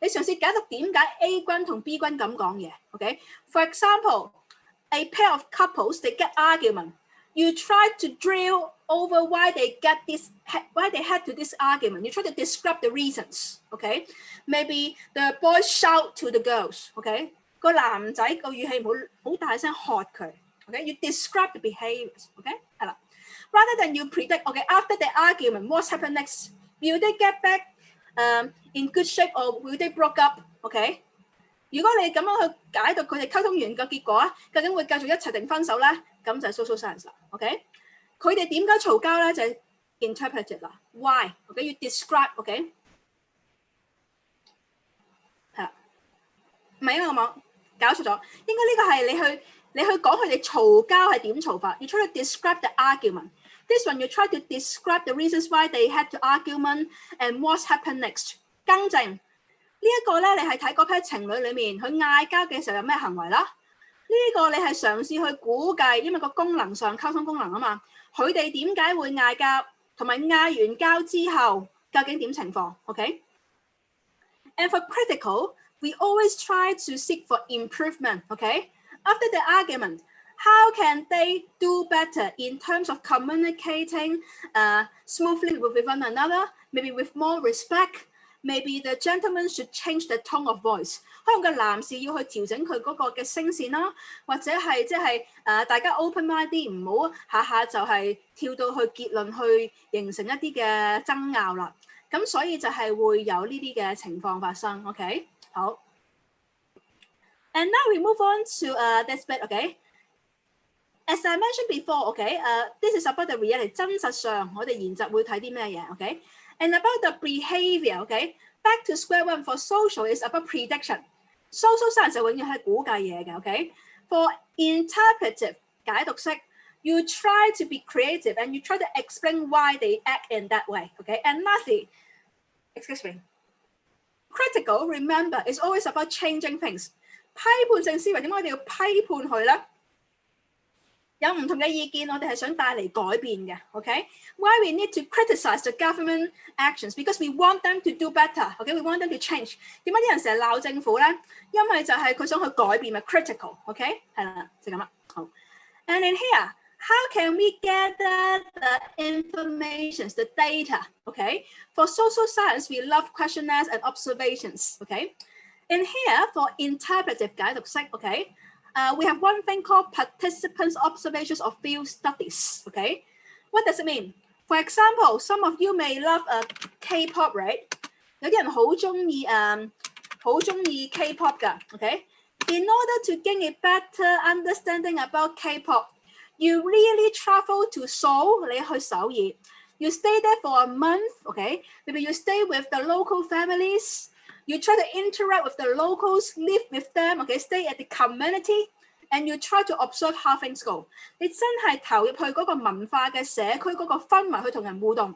你嘗試解讀點解 A 君同 B 君咁講嘢 ，OK。For example. A pair of couples, they get argument. You try to drill over why they had to this argument. You try to describe the reasons, okay? Maybe the boys shout to the girls, okay? 個男仔個語氣好大聲喝佢 ，okay? You describe the behaviors, okay? 係啦 ，rather than you predict, okay? After the argument, what's happened next? Will they get back in good shape or will they broke up, okay? 如果你咁樣去解讀佢哋溝通完嘅結果啊，究竟會繼續一齊定分手咧？咁就係 social science 啦 ，OK？ 佢哋點解嘈交咧？就係 interpretive 啦 ，why？OK？ 要 describe，OK？唔係因為我網搞錯咗，應該呢個係你去講佢哋嘈交係點嘈法。You try to describe the argument. This one you try to describe the reasons why they had the argument and what's happened next. 更正呢一個咧，你係睇嗰批情侶裡面佢嗌交嘅時候有咩行為啦。呢個你係嘗試去估計，因為個功能上溝通功能啊嘛，佢哋點解會嗌交，同埋嗌完交之後究竟點情況 ？OK？ And for critical, we always try to seek for improvement. OK? After the argument, how can they do better in terms of communicating smoothly with one another? Maybe with more respect. Maybe the gentleman should change the tone of voice. 可能個男士要去調整佢嗰個嘅聲線啦，或者係即係大家 open mind 啲，唔好下下就係跳到去結論去形成一啲嘅爭拗啦。咁所以就係會有呢啲嘅情況發生。OK， 好。And now we move on to this bit. OK. As I mentioned before. OK. This is about the reality. 真實上我哋研習會睇啲咩嘢 ？OK. And about the behavior, okay? Back to square one for social is about prediction. Social science 就永遠係估計嘢嘅 ，okay? For interpretive 解讀式 you try to be creative and you try to explain why they act in that way, okay? And lastly, excuse me, critical, remember, is always about changing things. 批判性思維點解我哋要批判佢咧？有唔同嘅意見，我哋係想帶嚟改變嘅 ，OK？ Why we need to criticize the government actions? Because we want them to do better, OK? We want them to change. 點解啲人成日鬧政府咧？因為就係佢想去改變咪 critical, OK？ 係啦，就咁啦。好。And in here, how can we gather the information, the data, OK? For social science, we love questionnaires and observations, OK? In here, for interpretive 解讀式 ，OK? We have one thing called participants' observations of field studies. Okay, what does it mean? For example, some of you may love K-pop, right? 有啲人好中意 K-pop 㗎。Okay, in order to gain a better understanding about K-pop, you really travel to Seoul. 你去首爾 you stay there for a month. Okay, maybe you stay with the local families. You try to interact with the locals, live with them, okay, stay at the community, and you try to observe how things go. 你真係投入去嗰個文化嘅社區嗰個氛圍去同人互動，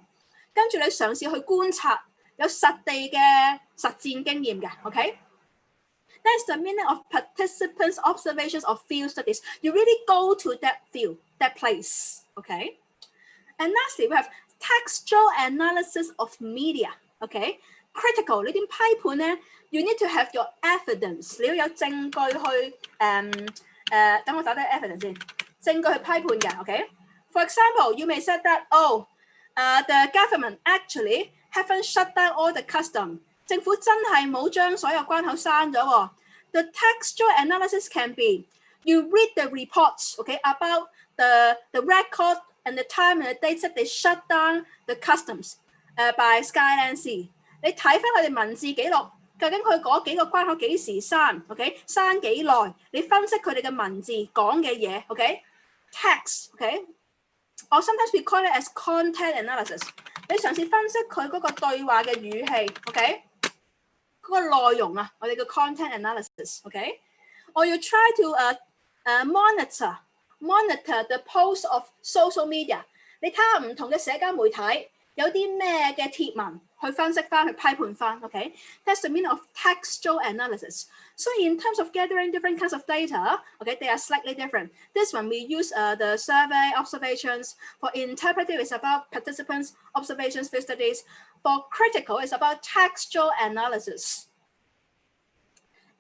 跟住你嘗試去觀察，有實地嘅實戰經驗嘅 ，OK? That's the meaning of participants' observations of field studies. You really go to that field, that place, okay? And lastly, we have textual analysis of media, okay? Critical 你點批判咧 ？You need to have your evidence， 你要有證據去等我打低 evidence 先，證據去批判嘅 ，OK？ For example, you may say that the government actually haven't shut down all the custom， 政府真係冇將所有關口閂咗喎。The textual analysis can be you read the reports, okay, about the record and the time and the date that they shut down the customs by Skyland Sea。你睇翻佢哋文字記錄，究竟佢嗰幾個關口幾時閂 ？OK， 閂幾耐？你分析佢哋嘅文字講嘅嘢 ，OK？Text，OK？Or sometimes we call it as content analysis。你嘗試分析佢嗰個對話嘅語氣 ，OK？ 嗰個內容啊，我哋嘅 content analysis，OK？Or you try to monitor the post of social media。你睇下唔同嘅社交媒體有啲咩嘅貼文。去分析翻，去批判翻 ，OK? That's the meaning of textual analysis. So in terms of gathering different kinds of data, okay, they are slightly different. This one we use the survey observations. For interpretive, it's about participants' observations, field studies. For critical, it's about textual analysis.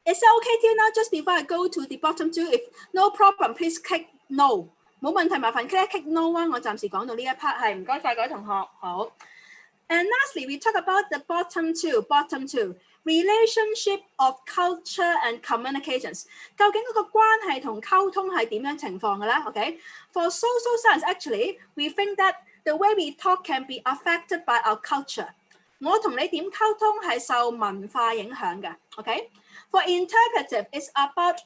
Is it okay till now? Just before I go to the bottom two, if no problem, please click no. 冇問題，麻煩 click no 啊！我暫時講到呢一 part 係唔該晒各位同學，好。And lastly, we talk about the bottom two, relationship of culture and communications. 究竟嗰個關係同溝通係點樣情況嘅咧 ？Okay, for social science, actually, we think that the way we talk can be affected by our culture. 我同你點溝通係受文化影響嘅。Okay, for interpretive, it's about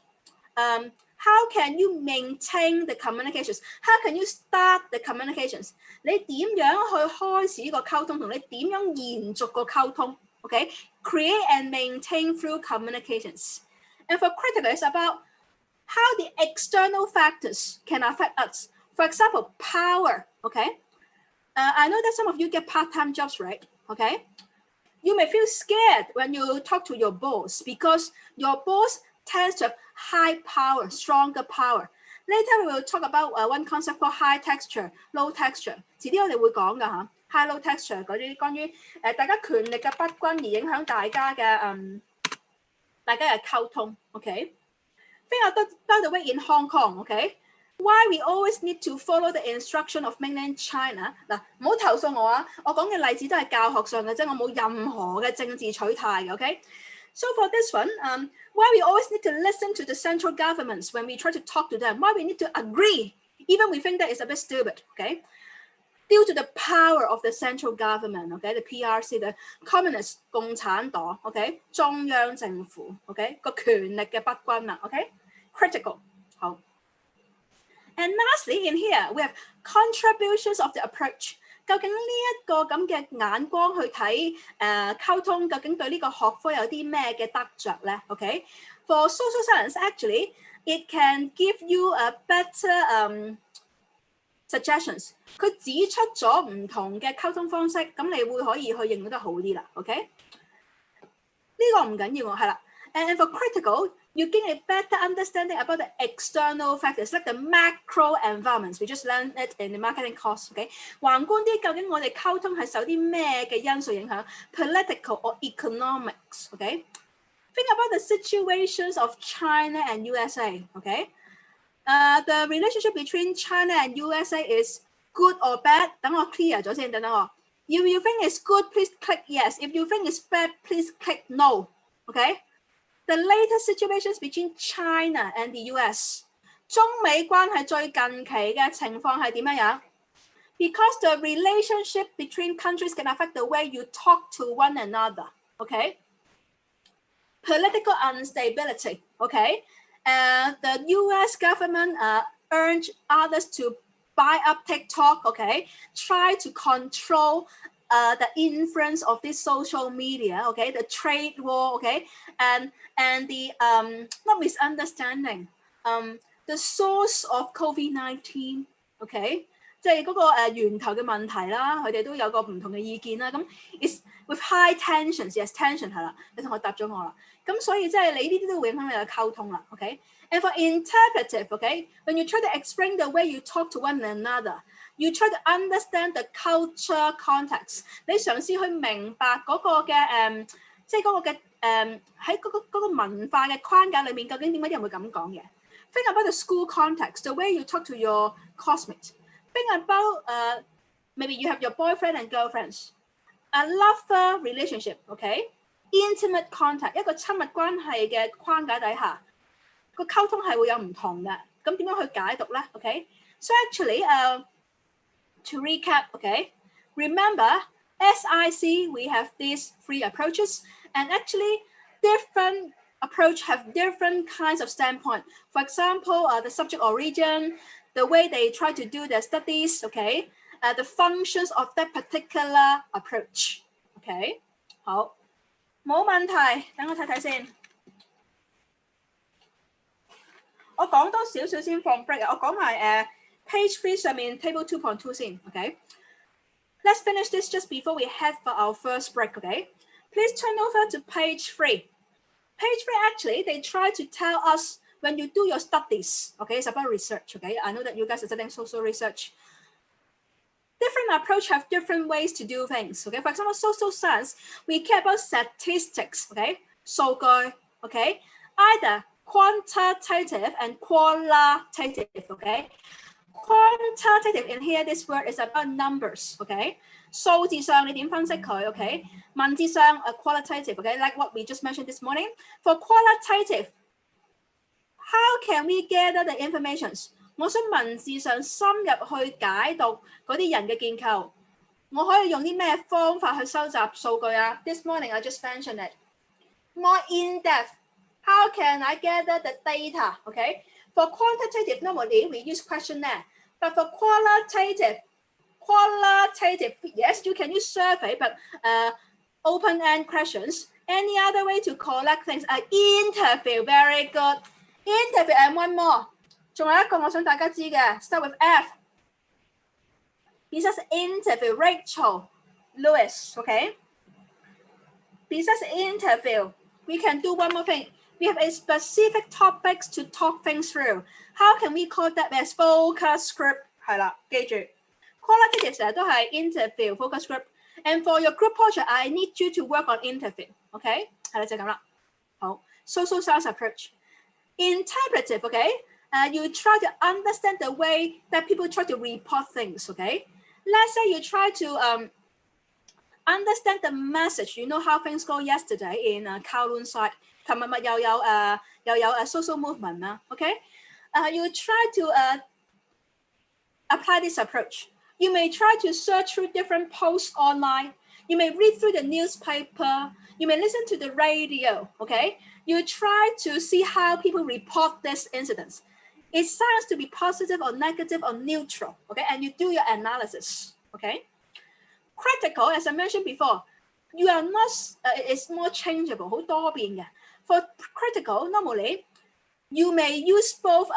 how can you maintain the communications? How can you start the communications? 你點樣去開始個溝通，同你點樣延續個溝通 ？Okay, create and maintain through communications. And for critical, it's about how the external factors can affect us. For example, power, okay? I know that some of you get part-time jobs, right? Okay? You may feel scared when you talk to your boss because your boss tends to have high power, stronger power. Later we will talk about one concept called high texture, low texture. 遲啲我哋會講㗎嚇 ，high low texture 嗰啲關於大家權力嘅不均而影響大家嘅溝通。OK， Think about the way in Hong Kong. OK。Why we always need to follow the instruction of mainland China 嗱，唔好投訴我啊！我講嘅例子都係教學上嘅啫，我冇任何嘅政治取態嘅。OK，so for this one, why we always need to listen to the central governments when we try to talk to them? Why we need to agree, even we think that is a bit stupid. OK，due to the power of the central government. OK，the PRC, the Communist 共產黨。OK， 中央政府。OK， 個權力嘅不均啦。OK，critical 好。And lastly, in here, we have contributions of the approach. 究竟呢一個咁嘅眼光去睇溝通，究竟對呢個學科有啲咩嘅得着咧 ？OK, for social science, actually, it can give you a better suggestions. 佢指出咗唔同嘅溝通方式，咁你會可以去應用得好啲啦。OK， 呢個唔緊要喎，係啦。And for critical, you gain a better understanding about the external factors, like the macro environments. We just learned it in the marketing course. OK， 宏觀啲，究竟我哋溝通係受啲咩嘅因素影響 ？Political or economics. OK， think about the situations of China and USA. OK， the relationship between China and USA is good or bad? 等我 clear 咗先，等我。If you think it's good, please click yes. If you think it's bad, please click no. OK。The latest situations between China and the US， 中美關係最近期嘅情況係點樣？Because the relationship between countries can affect the way you talk to one another. OK， political instability. OK， the US government urged others to buy up TikTok. OK， try to control the influence of this social media, okay, the trade war, okay, and the not misunderstanding, the source of COVID-19, okay， 即係嗰個源頭嘅問題啦，佢哋都有個唔同嘅意見啦。咁 is with high tensions, yes tension 係啦，你同學答咗我啦。咁所以即係你呢啲都會影響你嘅溝通啦。OK， and for interpretive, okay, when you try to explain the way you talk to one another.You try to understand the culture context。你嘗試去明白嗰個嘅即係嗰個嘅喺嗰個文化嘅框架裏面，究竟點解啲人會咁講嘅 ？Think about the school context, the way you talk to your classmates. Think about maybe you have your boyfriend and girlfriends, a lover relationship, okay? Intimate contact 一個親密關係嘅框架底下，個溝通係會有唔同嘅。咁點樣去解讀咧 ？OK? So actually,To recap, okay, remember, SIC, we have these 3 approaches, and actually different approach have different kinds of standpoint. For example, the subject origin, the way they try to do their studies, okay, the functions of that particular approach, okay. 好，冇問題，等我睇睇先。我講多少少先放 break 啊，我講埋Page 3 上面 Table 2.2 先 ，OK? Let's finish this just before we head for our first break, OK? Please turn over to page 3. Page 3 actually, they try to tell us when you do your studies, OK? It's about research, OK? I know that you guys are studying social research. Different approach have different ways to do things, OK? For example, social science, we care about statistics, OK? 數據 OK? Either quantitative and qualitative, OK?Quantitative in here, this word is about numbers, okay? 數字上你點分析佢 ，OK？ 文字上qualitative, okay? Like what we just mentioned this morning. For qualitative, how can we gather the informations? 我想文字上深入去解讀嗰啲人嘅結構，我可以用啲咩方法去收集數據啊 ？This morning I just mentioned it. More in depth, how can I gather the data? Okay. For quantitative, normally we use questionnaire, but for qualitative, yes, you can use survey, but open-end questions. Any other way to collect things? Interview, very good. Interview and one more. 仲有一個我想大家知嘅 ，start with F. Besides interview, Rachel, Lewis, okay? Besides interview, we can do one more thing. We have a specific topics to talk things through. How can we call that as focus group? 係啦，記住 qualitative 成日都係 interview focus group. And for your group project, I need you to work on interview. Okay? 係啦，就咁啦。好 social science approach. Interpretive, okay? You try to understand the way that people try to report things, okay? Let's say you try to understand the message. You know how things go yesterday in Kowloon side. 琴日咪又有social movement 啦 ，OK？ You try to apply this approach. You may try to search through different posts online. You may read through the newspaper. You may listen to the radio, okay? You try to see how people report these incidents. It sounds to be positive or negative or neutral, okay? And you do your analysis, okay? Critical, as I mentioned before, you are not, it's more changeable, 好多變嘅。For critical, normally, you may use both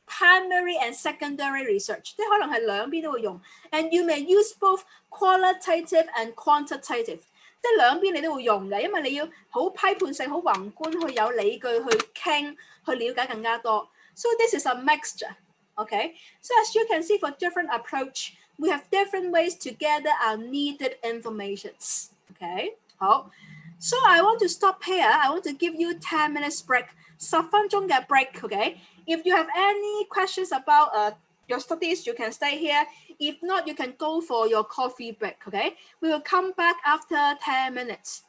primary and secondary research. 即係可能係兩邊都會用。And you may use both qualitative and quantitative. 即係兩邊你都會用嘅，因為你要好批判性、好宏觀，去有理據去傾，去了解更加多。So this is a mixture, okay? So as you can see, for different approach, we have different ways to gather our needed informations, okay? 好 ，So I want to stop here. I want to give you 10 minutes break. 10分鐘嘅 break, okay? If you have any questions about your studies, you can stay here. If not, you can go for your coffee break, okay? We will come back after 10 minutes. .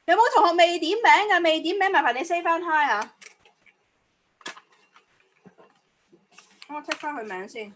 有冇同學未點名㗎？未點名，麻煩你 say 翻 hi 啊！我 check 翻佢名先。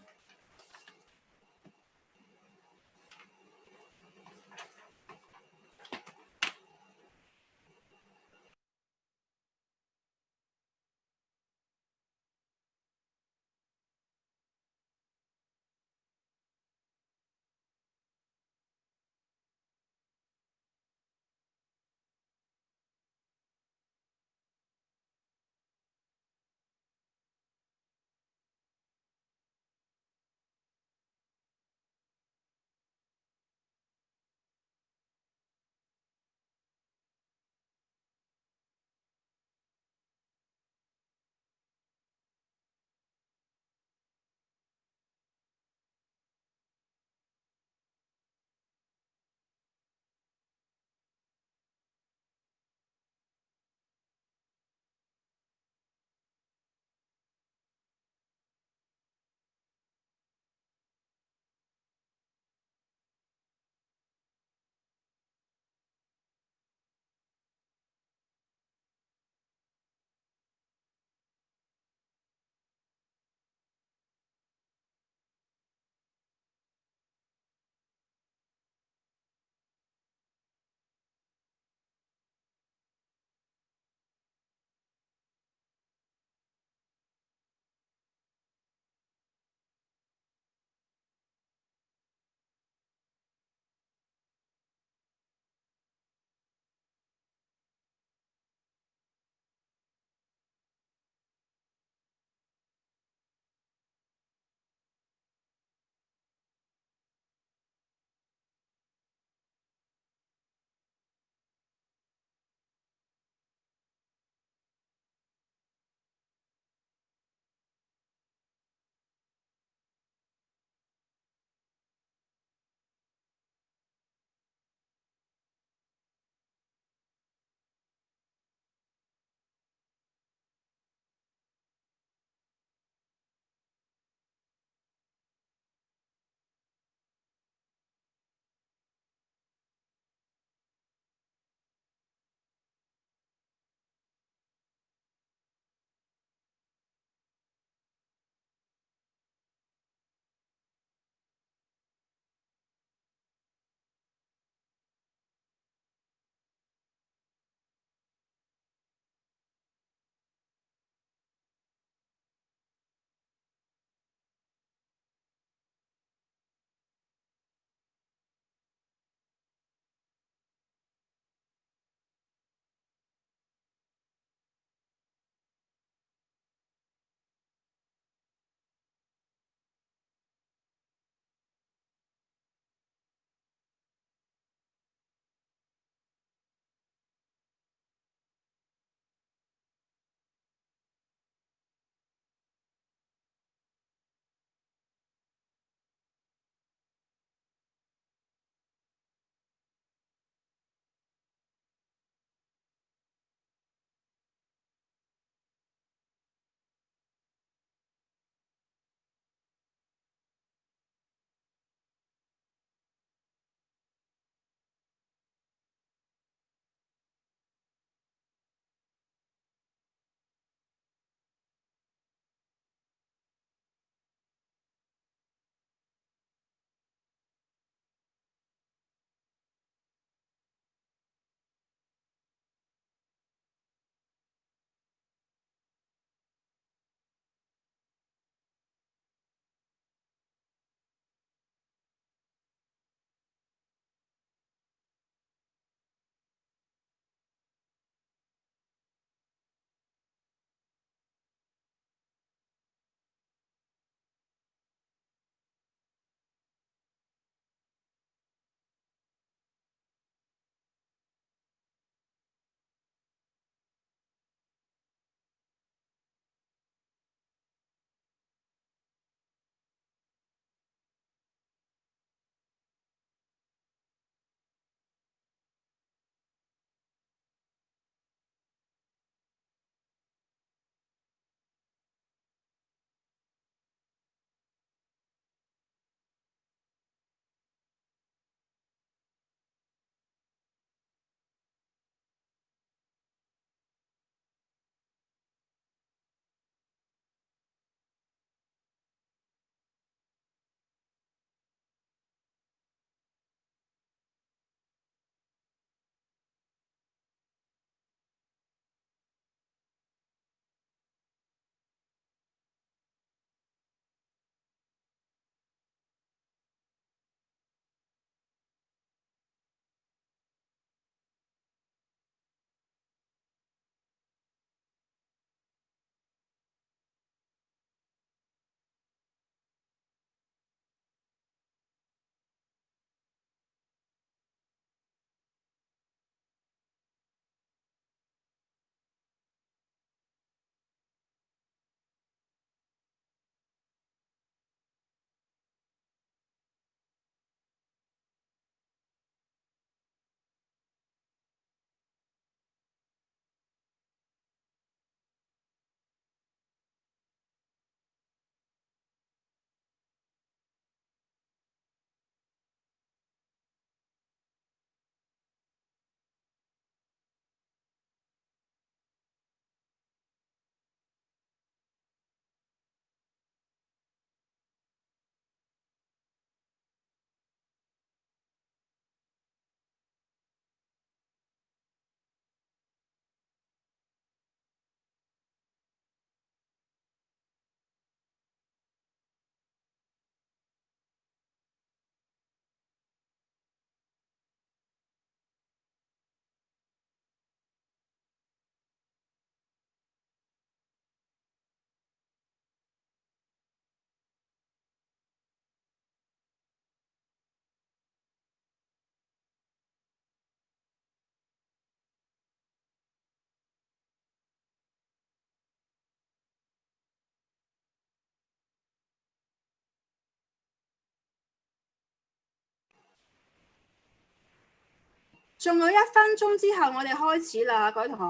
仲有1分鐘之後，我哋開始啦，各位同學。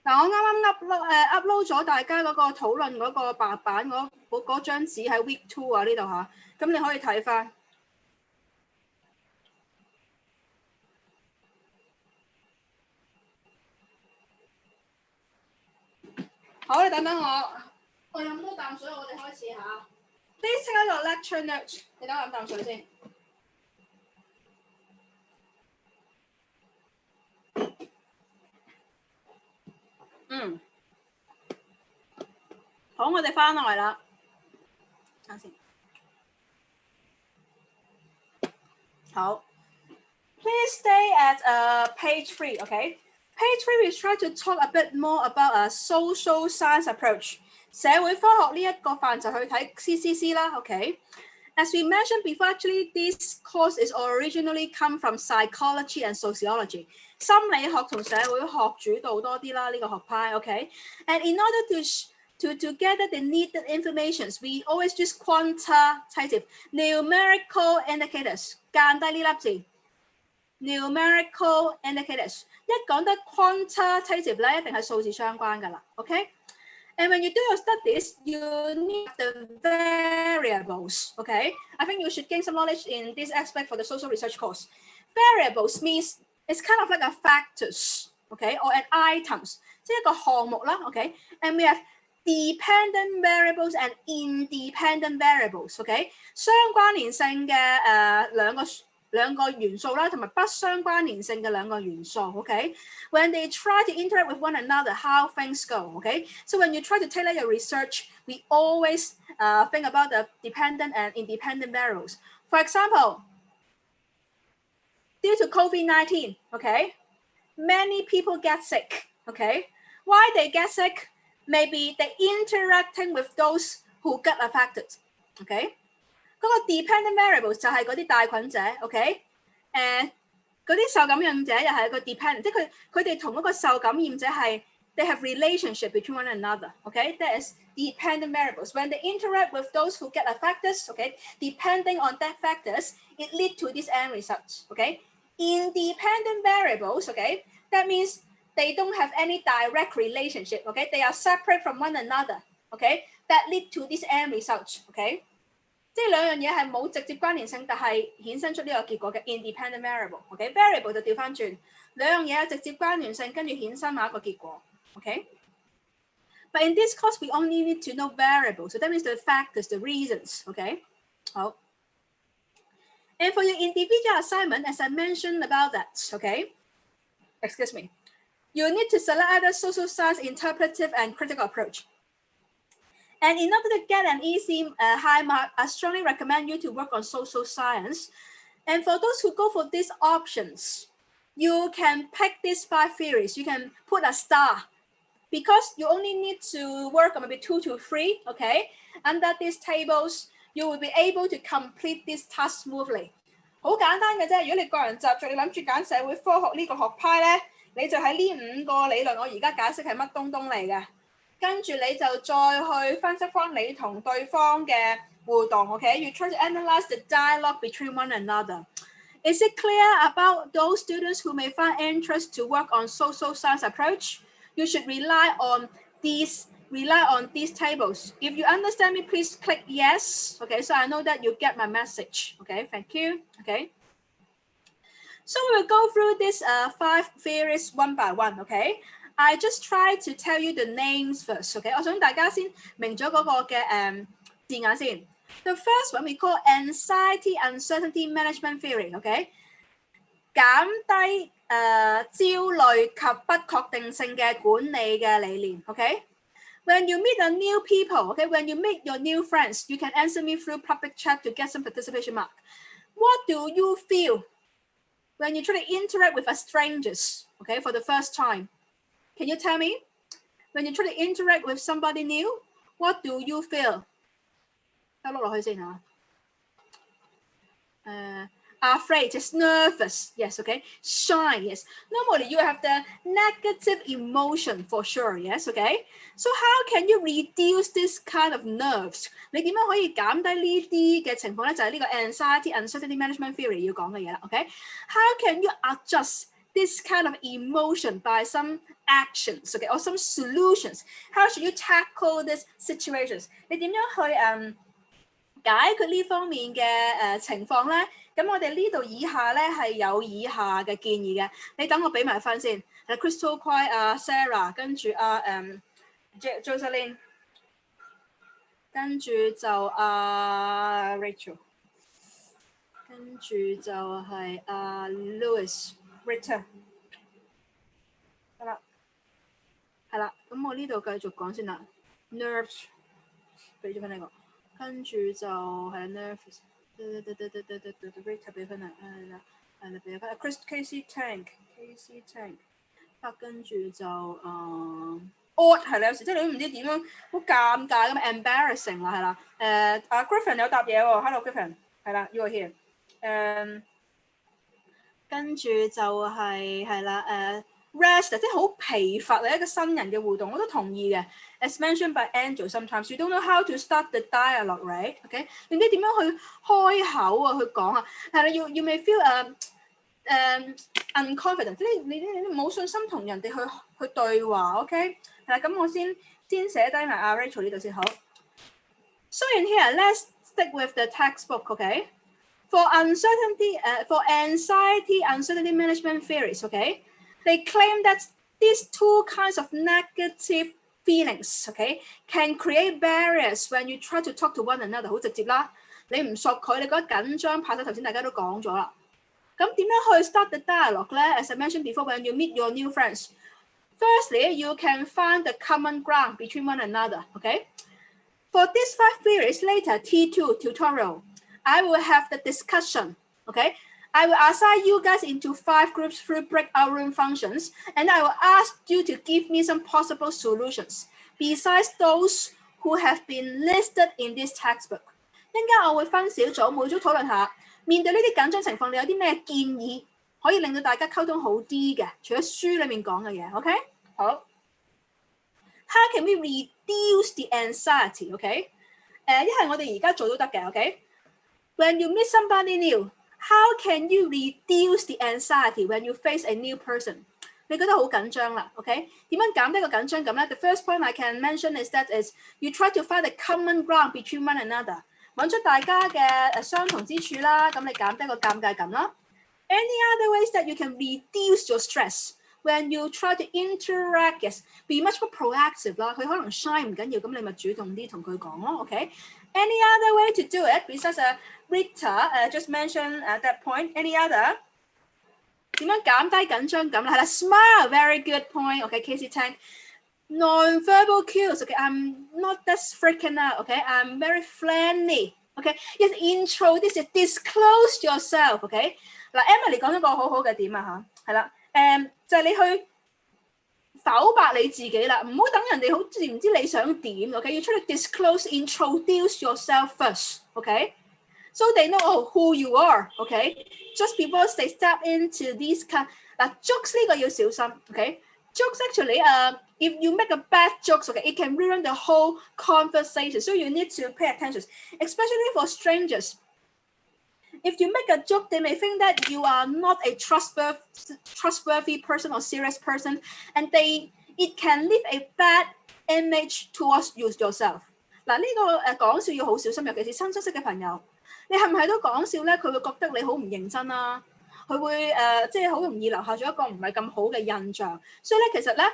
嗱，我啱啱 upload 咗大家嗰個討論嗰個白板嗰張紙喺 Week 2啊呢度嚇，咁你可以睇翻。好，你等等我飲多啖水，我哋開始嚇。Please take out your lecture notes。你等我飲啖水先。好，我哋翻落嚟啦。等先。好。Please stay at page 3, okay? Page 3, we try to talk a bit more about a social science approach. 社會科學呢一個範疇去睇 CCC 啦 ，OK? As we mentioned before, actually, this course is originally come from psychology and sociology. 心理學同社會學主導多啲啦，呢個學派 ，OK? And in order to gather the needed informations, we always use quantitative numerical indicators. 間低呢粒字 numerical indicators。一講得 quantitative 咧，一定係數字相關㗎啦 ，OK? And when you do your studies, you need the variables, okay? I think you should gain some knowledge in this aspect for the social research course. Variables means it's kind of like a factors, okay, or an items， 即係一個項目啦 ，okay? And we have dependent variables and independent variables, okay? 相關聯性嘅兩個元素啦，同埋不相關聯性嘅兩個元素 ，OK? When they try to interact with one another, how things go, okay? So when you try to tailor your research, we always think about the dependent and independent variables. For example, due to COVID-19, okay, many people get sick, okay? Why they get sick? Maybe they interacting with those who get affected, okay? 嗰個 dependent variables 就係嗰啲帶菌者 ，OK？ 嗰啲受感染者又係個 dependent， 即係佢哋同嗰個受感染者係 they have relationship between one another，OK？ That is dependent variables. When they interact with those who get affected, OK? Depending on that factors, it lead to this end results, OK? Independent variables, OK? That means they don't have any direct relationship, OK? They are separate from one another, OK? That lead to this end results, OK? 即係兩樣嘢係冇直接關聯性，但係衍生出呢個結果嘅 independent variable。OK， variable 就調翻轉，兩樣嘢有直接關聯性，跟住衍生埋一個結果。OK，but in this course we only need to know variables, so that means the factors, the reasons. OK， 好。And for your individual assignment, as I mentioned about that, okay, excuse me, you need to select either social science, interpretive, and critical approach. And in order to get an easy high mark, I strongly recommend you to work on social science. And for those who go for these options, you can pick these 5 theories. You can put a star because you only need to work on maybe 2 to 3, okay? Under these tables, you will be able to complete this task smoothly. 好簡單嘅啫，如果你個人習作，你諗住揀社會科學呢個學派咧，你就喺呢5個理論，我而家解釋係乜東東嚟嘅。跟住你就再去分析翻你同對方嘅互動 ，OK？ You try to analyze the dialogue between one another. Is it clear about those students who may find interest to work on social science approach? You should rely on these tables. If you understand me, please click yes. Okay, so I know that you get my message. Okay, thank you. Okay. So we will go through these 5 theories one by one. Okay. I just try to tell you the names first, okay? 我想大家先明咗嗰個嘅字眼先。The first one we call anxiety uncertainty management theory, okay? 減低焦慮及不確定性嘅管理嘅理念 ，okay? When you meet a new people, okay? When you meet your new friends, you can answer me through public chat to get some participation mark. What do you feel when you try to interact with a strangers, okay, for the first time? Can you tell me? When you try to interact with somebody new, what do you feel? 得碌落去先嚇。Afraid, just nervous. Yes, okay. Shy, yes. Normally, you have the negative emotion for sure. Yes, okay. So how can you reduce this kind of nerves? 你點樣可以減低呢啲嘅情況咧？就係呢個 anxiety uncertainty management theory 要講嘅嘢啦。Okay. How can you adjust this kind of emotion by some actions, okay, or some solutions. How should you tackle these situations? 你點樣去解決呢方面嘅情況咧？咁我哋呢度以下咧係有以下嘅建議嘅。你等我俾埋分先。Crystal Quay Sarah， 跟住Jocelyn， 跟住就Rachel， 跟住就係Louis、Rita， 係啦，咁我呢度繼續講先啦。Nerves 俾咗分呢個，跟住就係 nerves， Rita 俾分啦，係啦俾分。Casey Tank， 跟住就odd 係啦，有時即係你都唔知點樣，好尷尬咁 embarrassing 啦，係啦。Griffin 有答嘢喎 ，Hello Griffin， 係啦 ，you are here。跟住就係啦，rest 即係好疲乏嘅一個新人嘅互動，我都同意嘅。As mentioned by Angel, sometimes you don't know how to start the dialogue, right? OK， 你唔知點樣去開口啊，去講啊，係啦，you may feel unconfident， 即係你冇信心同人哋去對話 ，OK？ 係啦，咁我先寫低埋Rachel 呢度先好。So in here, let's stick with the textbook, OK? For anxiety management theories, OK? They claim that these two kinds of negative feelings, OK, can create barriers when you try to talk to one another。 好直接啦，你唔熟佢，你覺得緊張怕醜，頭先大家都講咗啦。咁點樣去 start the dialogue 咧 ？As I mentioned before, when you meet your new friends, firstly, you can find the common ground between one another, OK? For these 5 theories later, T2 tutorial, I will have the discussion, OK? I will assign you guys into 5 groups through breakout room functions, and I will ask you to give me some possible solutions, besides those who have been listed in this textbook. 一陣間我會分小組，每組討論下，面對呢啲緊張情況，你有啲咩建議可以令到大家溝通好啲嘅？除咗書裡面講嘅嘢 ，OK？ 好。How can we reduce the anxiety? OK？ 一係我哋而家做都得嘅 ，OK？When you meet somebody new, how can you reduce the anxiety when you face a new person? 你覺得好緊張啦 ，OK？ 點樣減低個緊張感咧 ？The first point I can mention is that is you try to find a common ground between one another， 揾出大家嘅相同之處啦，咁你減低個尷尬感啦。Any other ways that you can reduce your stress when you try to interact? Yes, be much more proactive 啦。佢可能 shy 唔緊要，咁你咪主動啲同佢講咯 ，OK？Any other way to do it? Besides Rita just mentioned at that point. Any other? 點樣減低緊張感啦？係啦 ，smile, very good point. OK, Casey Tang. Non-verbal cues. OK, I'm not that freaking out. OK, I'm very friendly. OK, yes, introduce, disclose yourself. OK, 嗱 ，Emily 講咗個好好嘅點啊嚇，係啦，就係你去剖白你自己啦，唔好等人哋好似唔知你想點 ，OK？ 要出去 disclose, introduce yourself first, OK? So they know who you are, OK? Just before they step into these kind， 嗱 jokes 呢個要小心 ，OK? Jokes actually, if you make a bad jokes, OK, it can ruin the whole conversation. So you need to pay attention, especially for strangers. If you make a joke, they may think that you are not a trustworthy person or serious person, and it can leave a bad image towards yourself. 嗱，呢個講笑要好小心，尤其是新識嘅朋友，你係唔係都講笑咧？佢會覺得你好唔認真啦，佢會即係好容易留下咗一個唔係咁好嘅印象。所以咧，其實咧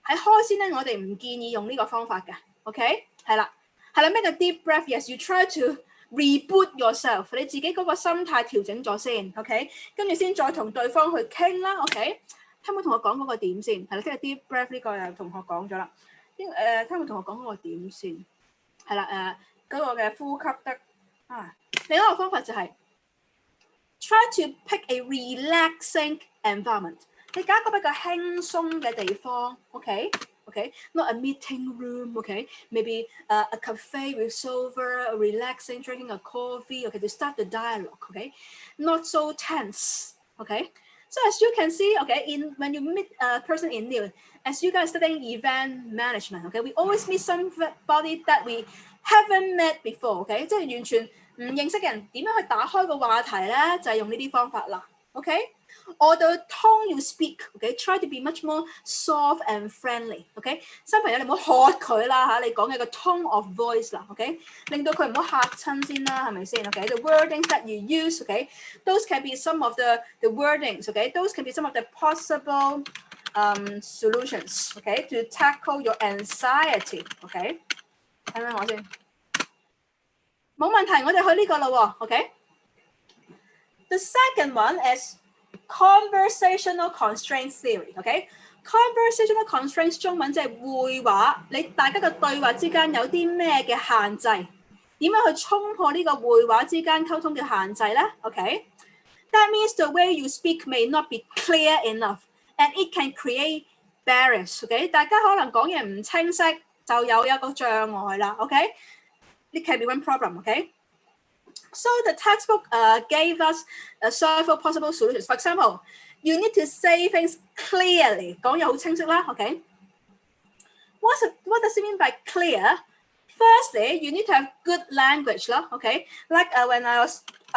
喺開先咧，我哋唔建議用呢個方法嘅。OK， 係啦 ，make a deep breath. Yes, you try to reboot yourself， 你自己嗰個心態調整咗先 ，OK， 跟住先再同對方去傾啦 ，OK， 聽冇同我講嗰個點先？係啦，即係 deep breath 呢個又同學講咗啦，聽冇同學講嗰個點先？係啦，嗰個嘅呼吸得啊。另一個方法就係 try to pick a relaxing environment， 你揀一個比較輕鬆嘅地方 ，OK。Okay, not a meeting room. Okay, maybe a cafe with sofa, relaxing, drinking a coffee. Okay, to start the dialogue. Okay, not so tense. Okay, so as you can see, okay, when you meet a person in new, as you guys studying event management, okay, we always meet somebody that we haven't met before. Okay, 即係完全唔認識嘅人，點樣去打開個話題咧？就係用呢啲方法啦。Okay? Or the tone you speak, okay? Try to be much more soft and friendly, okay? 新朋友你唔好喝佢啦嚇，你講嘅個 tone of voice 啦 ，okay？ 令到佢唔好嚇親先啦，係咪先 ？Okay? The wordings that you use, okay? Those can be some of the wordings, okay? Those can be some of the possible solutions, okay? To tackle your anxiety, okay? 睇睇我先，冇問題，我哋去呢個啦喎 ，okay？The second one is conversational constraint theory, okay? Conversational constraints 中文即係會話，你大家嘅對話之間有啲咩嘅限制？點樣去衝破呢個會話之間溝通嘅限制咧 ？Okay? That means the way you speak may not be clear enough, and it can create barriers. Okay? 大家可能講嘢唔清晰，就有一個障礙啦。Okay? It can be one problem. Okay? So the textbook gave us several possible solutions. For example, you need to say things clearly. 講嘢好清晰啦 ，okay? What does it mean by clear? Firstly, you need to have good language 啦 ，okay? Like when I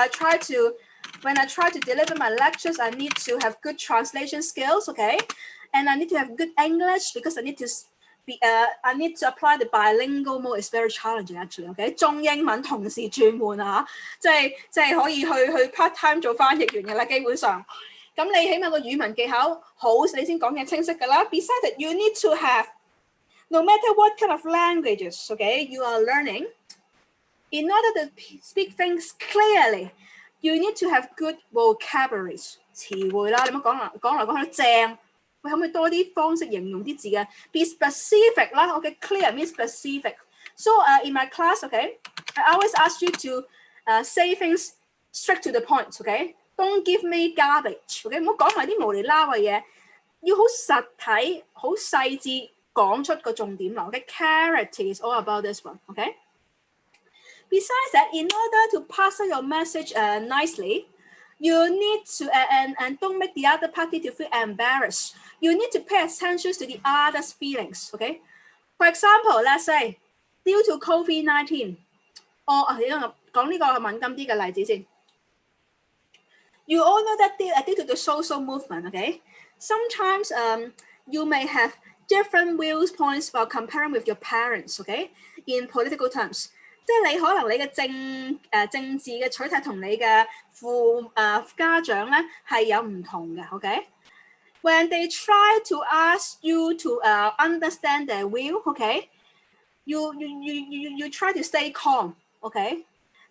try to deliver my lectures, I need to have good translation skills, okay? And I need to have good English because I need to apply the bilingual mode. It's very challenging actually. OK， 中英文同時轉換啊，即係可以去 part time 做翻譯員嘅啦，基本上。咁你起碼個語文技巧好，你先講嘢清晰㗎啦。Besides that, you need to have, no matter what kind of languages, OK, you are learning, in order to speak things clearly, you need to have good vocabularies 詞彙啦。你唔好講嚟講去正。喂，可唔可以多啲方式形容啲字嘅 ？Be specific 啦 ，OK， clear means specific. So in my class, okay, I always ask you to say things straight to the point, okay? Don't give me garbage, okay? 唔好講埋啲無厘啦嘅嘢，要好實體、好細緻講出個重點啦。Okay, clarity is all about this one, okay? Besides that, in order to pass on your message nicely, you need to and don't make the other party to feel embarrassed. You need to pay attention to the other's feelings. Okay. For example, let's say due to COVID-19, or 講呢個敏感啲嘅例子先。You all know that due to the social movement, okay, sometimes you may have different viewpoints while comparing with your parents, okay, in political terms. 即係你可能你嘅政治嘅取態同你嘅家長咧係有唔同嘅 ，OK？ When they try to ask you to understand their view, OK? You try to stay calm, OK?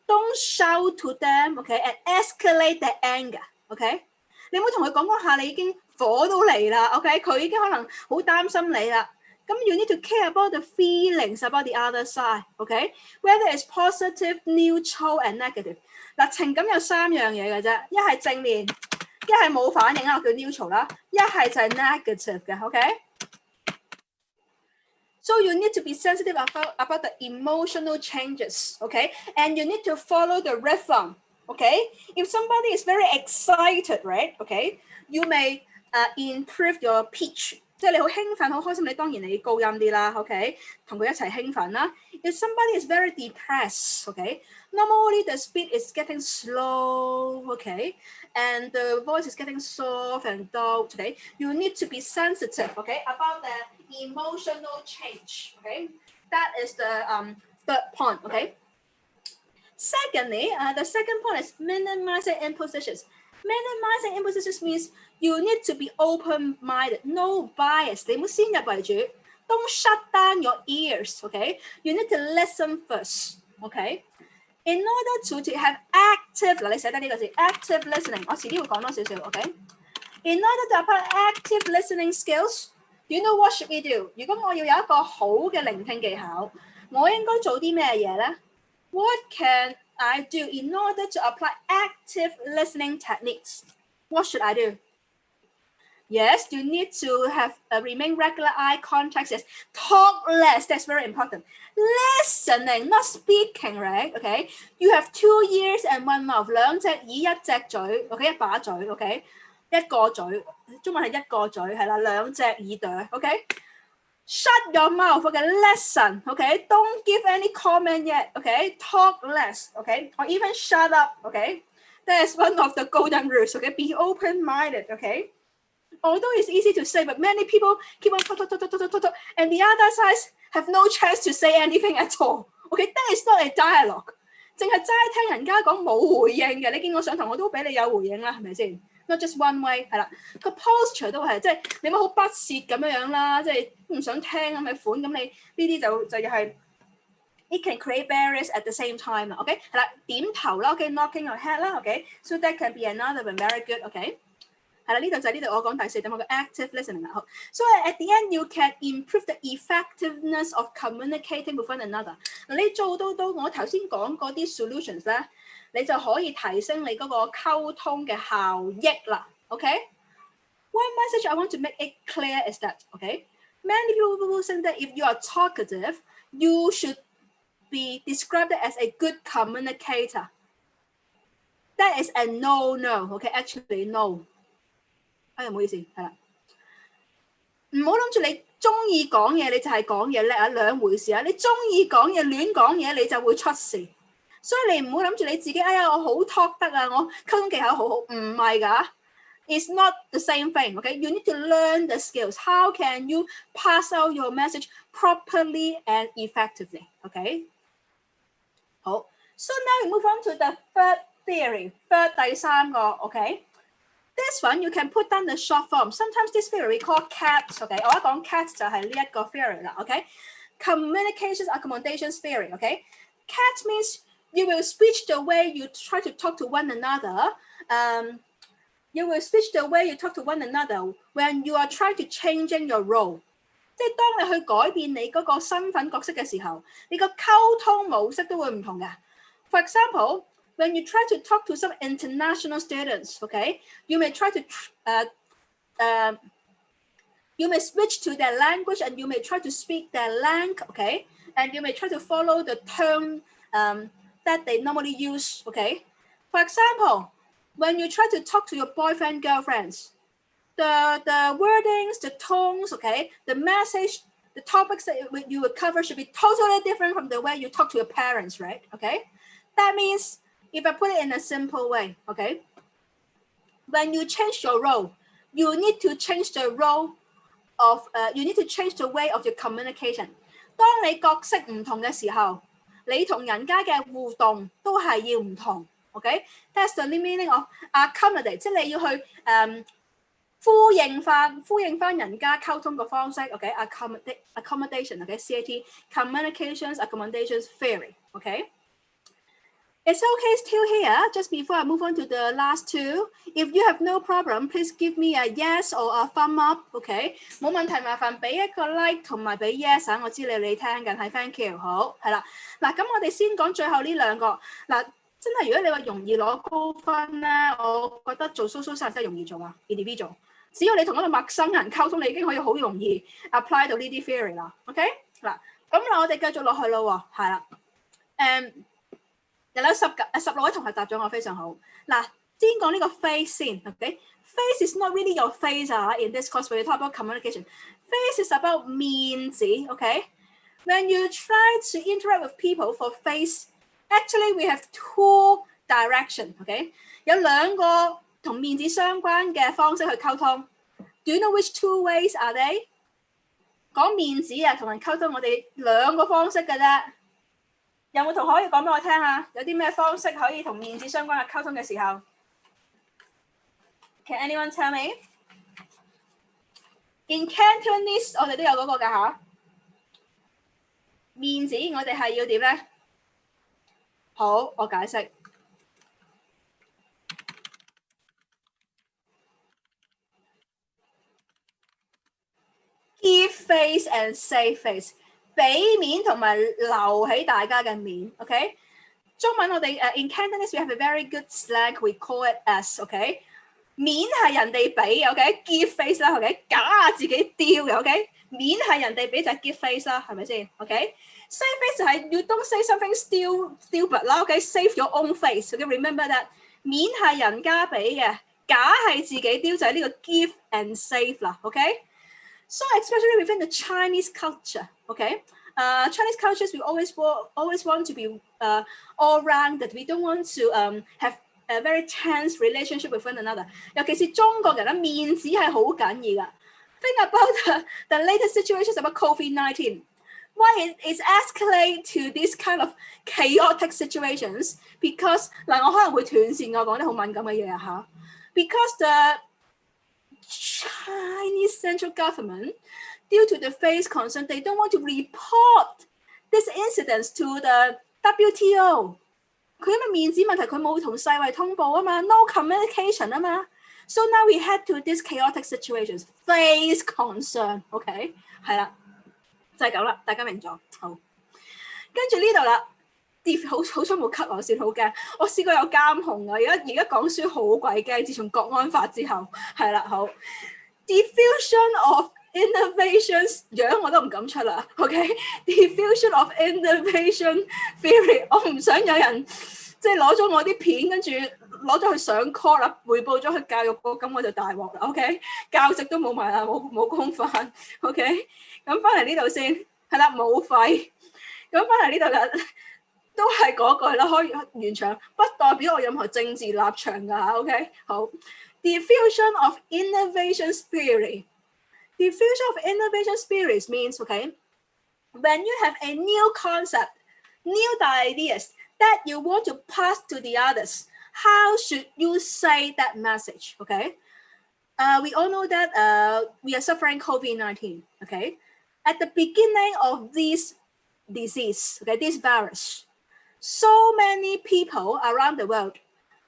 Don't shout to them, OK? And escalate their anger, OK? 你唔好同佢講下，你已經火都嚟啦 ，OK？ 佢已經可能好擔心你啦。咁 you need to care about the feelings about the other side, okay? Whether it's positive, neutral, and negative. 嗱，情感有3樣嘢嘅啫，一係正面，一係冇反應啦，我叫 neutral 啦，一係就係 negative 嘅 ，okay? So you need to be sensitive about the emotional changes, okay? And you need to follow the rhythm, okay? If somebody is very excited, right, okay? You may improve your pitch. 即係你好興奮、好開心，你當然你高音啲啦 ，OK？ 同佢一齊興奮啦。If somebody is very depressed, okay? Normally the speed is getting slow, okay? And the voice is getting soft and dull, okay? You need to be sensitive, okay? About the emotional change, okay? That is the third point, okay? Secondly, the second point is minimizing impositions. Minimizing impositions means you need to be open-minded, no bias. 你唔好先入為主。Don't shut down your ears, okay? You need to listen first, okay? In order to have active, 嗱你寫低呢個字 active listening， 我遲啲會講多少少 ，okay? In order to apply active listening skills, do you know what should we do? 如果我要有一個好嘅聆聽技巧，我應該做啲咩嘢咧 ？What can I do in order to apply active listening techniques? What should I do? Yes, you need to have remain regular eye contact. Yes, talk less. That's very important. Listening, not speaking, right? Okay. You have 2 ears and 1 mouth. 兩隻耳一隻嘴 ，OK， 一把嘴 ，OK， 一個嘴。中文係一個嘴，係啦，兩隻耳朵 ，OK。Shut your mouth, okay? Listen, okay? Don't give any comment yet, okay? Talk less, okay? Or even shut up, okay? That is one of the golden rules. Okay, be open-minded. Okay, although it's easy to say, but many people keep on talk, and the other side have no chance to say anything at all. Okay, that is not a dialogue。淨係齋聽人家講冇回應嘅，你見我上堂我都俾你有回應啦，係咪先 ？Not just one way， 係啦，個 posture 都係即係你冇好不屑咁樣啦，即係唔想聽咁嘅款，咁你呢啲就又係 it can create barriers at the same time 啦 ，OK 係啦，點頭啦 ，OK，knocking your head 啦 ，OK，so that can be another one very good，OK。係啦，呢度就係呢度我講第四點，我嘅 active listening 啦。好 ，so at the end you can improve the effectiveness of communicating with one another。你做到我頭先講嗰啲 solutions 咧，你就可以提升你嗰個溝通嘅效益啦。OK。One message I want to make it clear is that many people will think that if you are talkative, you should be described as a good communicator. That is a no. Actually no。哎呀，唔好意思，係啦，唔好諗住你中意講嘢，你就係講嘢叻啊，兩回事啊！你中意講嘢，亂講嘢，你就會出事。所以你唔好諗住你自己，哎呀，我好 talk 得啊，我溝通技巧好好，唔係㗎。It's not the same thing, okay? You need to learn the skills. How can you pass out your message properly and effectively, okay? 好 ，so now we move on to the third theory. Third 第三個 ，okay?This one you can put down the short form. Sometimes this theory we call CATS. Okay， 我一講 CATS 就係呢一個 theory 啦。Okay， communications accommodations theory. Okay, CATS means you will switch the way you try to talk to one another. You will switch the way you talk to one another when you are trying to changing your role. 即係當你去改變你嗰個身份角色嘅時候，你個溝通模式都會唔同嘅。For example.When you try to talk to some international students, okay, you may try to, you may switch to their language and you may try to speak their language, okay, and you may try to follow the term that they normally use, okay. For example, when you try to talk to your boyfriend, girlfriends, the wordings, the tones, okay, the message, the topics that you would cover should be totally different from the way you talk to your parents, right? Okay, that means.If I put it in a simple way, okay, when you change your role, you need to change the role of, you need to change the way of your communication. 當你角色唔同嘅時候，你同人家嘅互動都係要唔同 ，OK? That's the meaning of accommodate， 即係你要去呼應翻人家溝通嘅方式 ，OK? Accommodation, OK? CAT, communications accommodations theory, OK?It's okay still here. Just before I move on to the last two, if you have no problem, please give me a yes or a thumb up. OK， 冇問題，麻煩俾一個 like 同埋俾 yes 啊！我知你聽緊，係 thank you。好，係啦。嗱，咁我哋先講最後呢兩個。嗱，真係如果你話容易攞高分咧，我覺得做 social science 真係容易做啊 ，individual。只要你同一個陌生人溝通，你已經可以好容易 apply 到呢啲 theory 啦。OK， 嗱，咁我哋繼續落去咯喎，係啦，有16位同學答咗我非常好。嗱，先講呢個 face 先 ，OK？Face is not really your face in this course when you talk about communication. Face is about 面子 ，OK？When you try to interact with people for face, actually we have two direction, OK？ 有兩個同面子相關嘅方式去溝通。Do you know which two ways are they？ 講面子啊，同人溝通，我哋兩個方式嘅啫。有冇同學可以講俾我聽啊？有啲咩方式可以同面子相關嘅溝通嘅時候 ？Can anyone tell me? In Cantonese 我哋都有嗰個㗎嚇。面子我哋係要點咧？好，我解釋。Give face and save face。俾面同埋留起大家嘅面 ，OK？ 中文我哋in Cantonese we have a very good slang we call it as，OK？ 面係人哋俾 ，OK？Give face 啦 ，OK？ 假自己丟嘅 ，OK？ 面係人哋俾就係 give face 啦，係咪先 ？OK？Save face 就係 you don't say something stupid 啦 ，OK？Save your own face，OK？Remember that 面係人家俾嘅，假係自己丟就係呢個 give and save 啦 ，OK？So especially within the Chinese culture, okay? Chinese cultures we always want to be all-rounded. We don't want to have a very tense relationship with one another。尤其是中國人咧，面子係好緊要噶。Think about the latest situations about COVID-19. Why it escalate to this kind of chaotic situations? Because 嗱，我可能會斷線，我講啲好敏感嘅嘢嚇。Because the Chinese central government, due to the face concern, they don't want to report this incidents to the WTO. 佢因為面子問題，佢冇同世衛通報啊嘛 ，no communication 啊嘛。So now we head to this chaotic situations, face concern，OK， 係啦，就係咁啦，大家明咗。好，跟住呢度啦，好彩冇 cut 我先，好驚。我試過有監控啊，而家講書好鬼驚，自從國安法之後，係啦，好。Diffusion of innovations 樣我都唔敢出啦 ，OK？Diffusion of innovation theory， 我唔想有人即係攞咗我啲片，跟住攞咗去上 call 啦，匯報咗去教育局，咁我就大鑊啦 ，OK？ 教職都冇埋啦，冇工返 ，OK？ 咁翻嚟呢度先，係啦，冇費。咁翻嚟呢度啦，都係嗰句啦，可以完場，不代表我任何政治立場㗎嚇 ，OK？ 好 ，diffusion of innovation theory。Diffusion of innovation theories means, okay, when you have a new concept, new ideas that you want to pass to the others, how should you say that message, okay? We all know that we are suffering COVID-19, okay? At the beginning of this disease, okay, this virus, so many people around the world,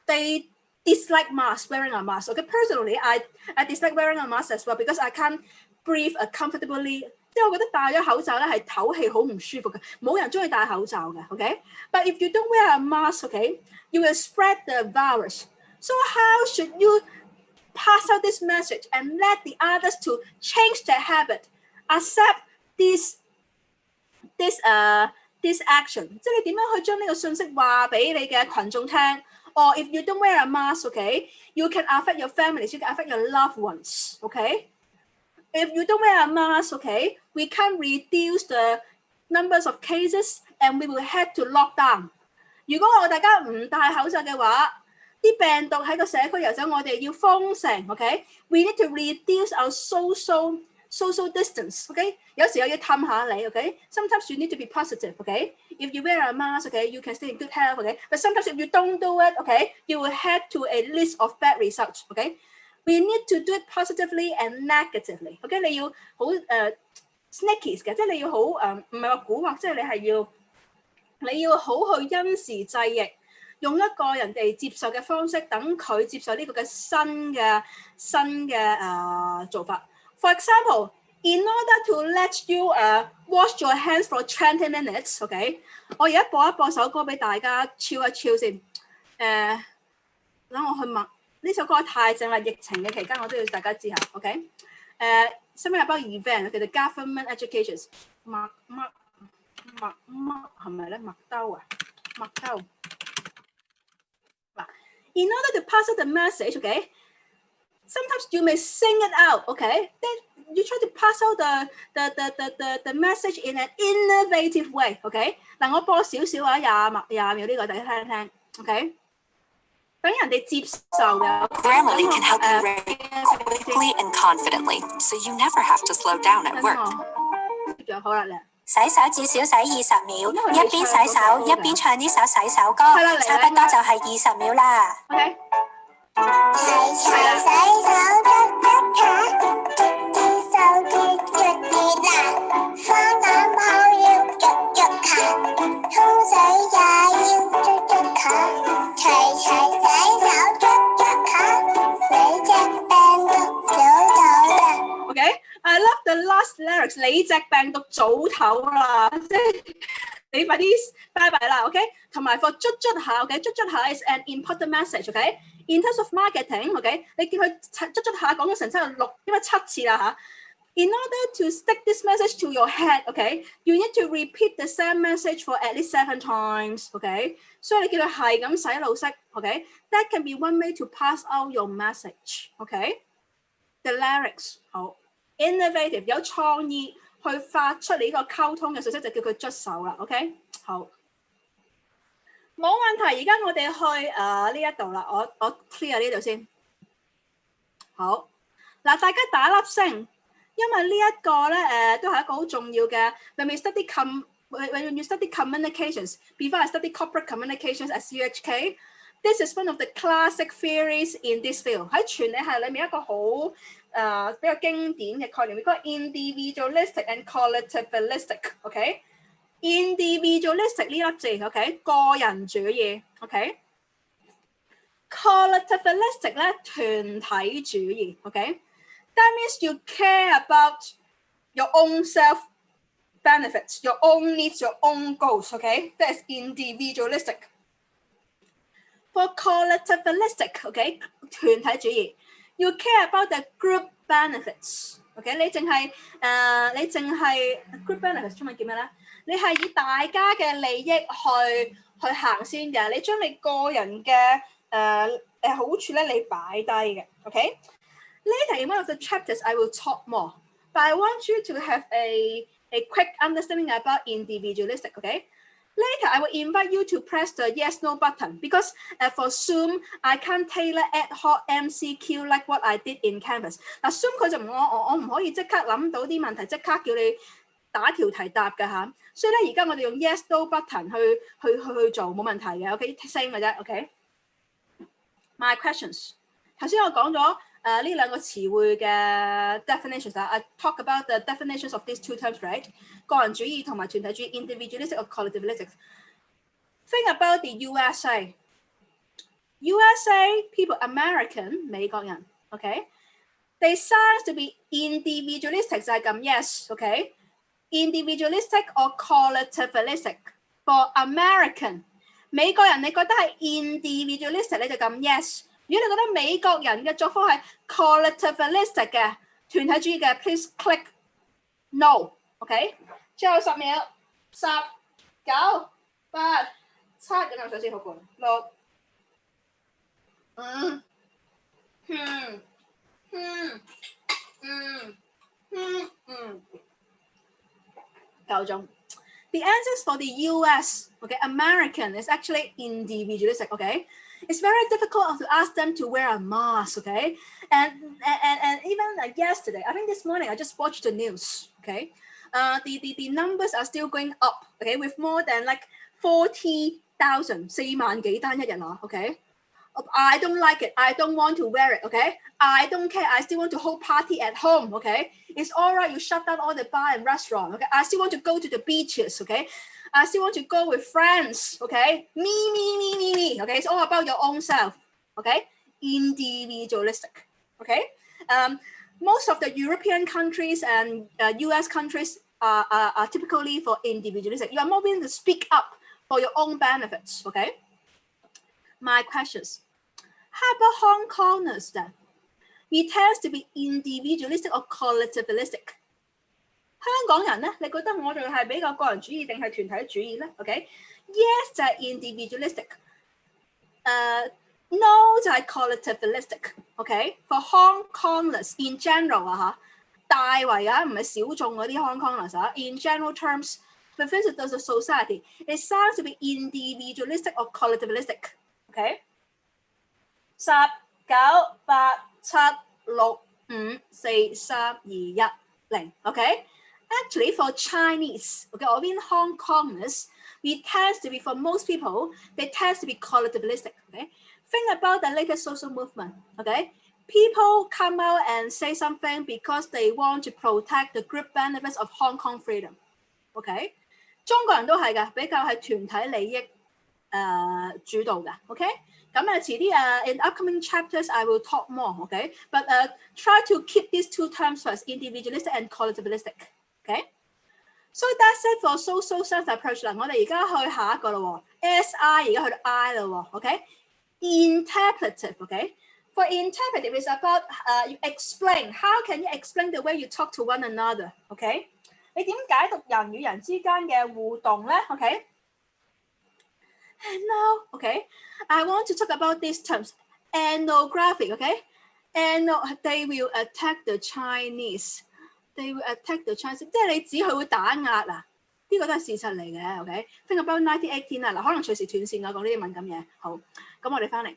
they dislike wearing a mask. Okay, personally, I dislike wearing a mask as well because I can't breathe comfortably. 即係我覺得戴咗口罩咧係唞氣好唔舒服嘅，冇人中意戴口罩嘅。Okay, but if you don't wear a mask, okay, you will spread the virus. So how should you pass out this message and let the others to change their habit, accept this action? 即係你點樣去將呢個信息話俾你嘅群眾聽？ Or if you don't wear a mask, okay, you can affect your families, you can affect your loved ones, okay? If you don't wear a mask, okay, we can reduce the numbers of cases and we will head to lockdown. 如果大家唔戴口罩嘅話，啲病毒喺個社區遊走，我哋要封城 ，okay? We need to reduce our social distance, okay? 有時候要氹下你 ，okay? Sometimes you need to be positive, okay? If you wear a mask, okay, you can stay in good health, okay? But sometimes if you don't do it, okay, you will head to a list of bad results, okay? We need to do it positively and negatively, okay? 你要好sneaky 嘅，即係你要好唔係話蠱惑，即係你要好去因時制宜，用一個人哋接受嘅方式，等佢接受呢個嘅新嘅做法。For example, in order to let you wash your hands for 20 minutes, okay? 我而家播一播首歌俾大家超一超先。等我去默呢首歌太正啦！疫情嘅期間我都要大家知下 ，OK？ something about event, okay? The government educations， 麥係咪咧？麥兜啊，麥兜。嗱 ，in order to pass out the message, okay? Sometimes you may sing it out, okay? Then you try to pass out the message in an innovative way, okay? 嗱，我播少少啊，20秒呢個大家聽一聽 ，OK？ 等人哋接受嘅。Grammarly can help you write quickly and confidently, so you never have to slow down at work. 好啦，嚟。洗手至少洗20秒，一邊洗手一邊唱呢首洗手歌，差不多就係20秒啦。OK。齊齊洗手捽捽下，啲手結捽熱啦，花膽泡要捽捽下，通水也要捽捽下，齊齊洗手捽捽下，你隻病毒早走啦。OK，I love the last lyrics。你隻病毒早唞啦，即係你快啲拜拜啦。OK， 同埋 for 捽捽下 ，OK， 捽捽下 is an important message。OK。In terms of marketing, okay, 你叫佢捽捽下講咗成因為7次啦嚇。In order to stick this message to your head, okay, you need to repeat the same message for at least 7 times, okay. 所以你叫佢係咁洗腦式 ，okay. That can be one way to pass out your message, okay. The lyrics 好 innovative 有創意去發出你呢個溝通嘅信息，就叫佢捽手啦 ，OK。好。冇問題，而家我哋去呢一度啦，我 clear 呢度先。好，嗱，大家打粒星，因為呢一個咧都係一個好重要嘅。When you study communications, before I study corporate communications at UHK, this is one of the classic theories in this field。喺傳理系裏面一個好比較經典嘅概念，叫 individualistic and collectivistic。OK。individualistic 呢粒字 ，OK， 個人主義 ，OK。collectivistic 咧團體主義 ，OK。That means you care about your own self benefits, your own needs, your own goals, OK。That is individualistic. For collectivistic, OK， 團體主義 ，you care about the group benefits，OK。你淨係group benefits 中文叫咩咧？你係以大家嘅利益去行先嘅，你將你個人嘅好處咧，你擺低嘅 ，OK。Later in one of the chapters, I will talk more, but I want you to have a quick understanding about individualistic, OK. Later, I will invite you to press the yes/no button because for Zoom, I can't tailor ad hoc MCQ like what I did in Canvas。嗱 ，Zoom 佢就我唔可以即刻諗到啲問題，即刻叫你打條題答嘅嚇。所以咧，而家我哋用 yes/no button 去做冇問題嘅 ，OK，same 嘅啫 ，OK。My questions， 頭先我講咗呢兩個詞彙嘅 definitions 啊 ，I talk about the definitions of these two terms, right？ 個人主義同埋團體主義 ，individualistic or collectivistic。Think about the USA people, American 美國人 ，OK？They sound to be individualistic 就係咁 yes，OK？Individualistic or collectivistic for American 美國人，你覺得係 individualistic 你就撳 yes。如果你覺得美國人嘅作風係 collectivistic 嘅團體主義嘅 ，please click no。OK， 最後10秒，10、9、8、7，有冇水先好攰？6、9鐘。The answers for the US, okay, American is actually individualistic, okay? It's very difficult to ask them to wear a mask, okay? And even yesterday, I think this morning, I just watched the news, okay? The numbers are still going up, okay? With more than like 40,000, 4萬幾單一日啦 okay? I don't like it. I don't want to wear it, okay? I don't care. I still want to hold party at home, okay? It's all right. You shut down all the bar and restaurant, okay? I still want to go to the beaches, okay? I still want to go with friends, okay? Me, okay? It's all about your own self, okay? Individualistic, okay? Most of the European countries and US countries are typically for individualistic. You are more willing to speak up for your own benefits, okay? My questions. How about Hong Kongers then? We tend to be individualistic or collectivistic. 香港人咧，你覺得我哋係比較個人主義定係團體主義咧 ？OK， Yes 就係 individualistic，No 就係 collectivistic。OK，For Hong Kongers in general 啊嚇，大圍啊唔係小眾嗰啲 Hong Kongers 啊。In general terms, the visit to the society, it sounds to be individualistic or collectivistic。OK， 10、9、8、7、6、5、4、3、2、1、0。OK。Actually, for Chinese, okay, or in Hong Kongers, we tend to be, for most people, they tend to be collectivistic, okay? Think about the latest social movement, okay? People come out and say something because they want to protect the group benefits of Hong Kong freedom, okay? 中國人都係㗎，比較係團體利益主導㗎 ，OK？ 咁遲啲in upcoming chapters I will talk more, okay? But try to keep these two terms first, individualistic and collectivistic。Okay, so that's it for social science approach 啦。我哋而家去下一個咯喎 ，SI 而家去到 I 咯喎 ，OK？Interpretive，OK？ For interpretive, it's about you explain. How can you explain the way you talk to one another? OK？ 你點解讀人與人之間嘅互動咧 ？OK？And now, OK? I want to talk about these terms. Ethnographic, OK？They will attack the Chinese.They will attack the Chinese， 即係你指佢會打壓啊呢個都係事實嚟嘅 ，OK。Think about 1918啦，嗱，可能隨時斷線啊，講呢啲敏感嘢。好，咁我哋翻嚟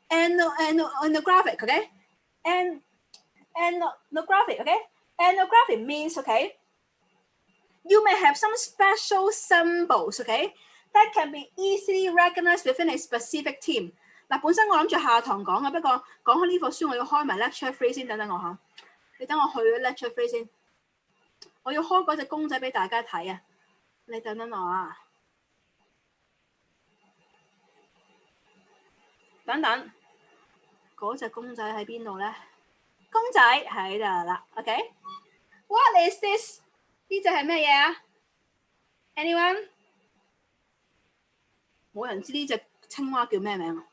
ethnographic，OK，ethnographic means OK，you may have some special symbols OK，that can be easily recognized within a specific team。嗱，本身我諗住下堂講嘅，不過講開呢課書，我要開埋 lecture free 先，等等我嚇。你等我去 lecture free 先，我要開嗰隻公仔俾大家睇啊！你等等我啊，等等，嗰隻公仔喺邊度咧？公仔喺度啦 ，OK。What is this？ 呢隻係咩嘢啊 ？Anyone？ 冇人知呢隻青蛙叫咩名啊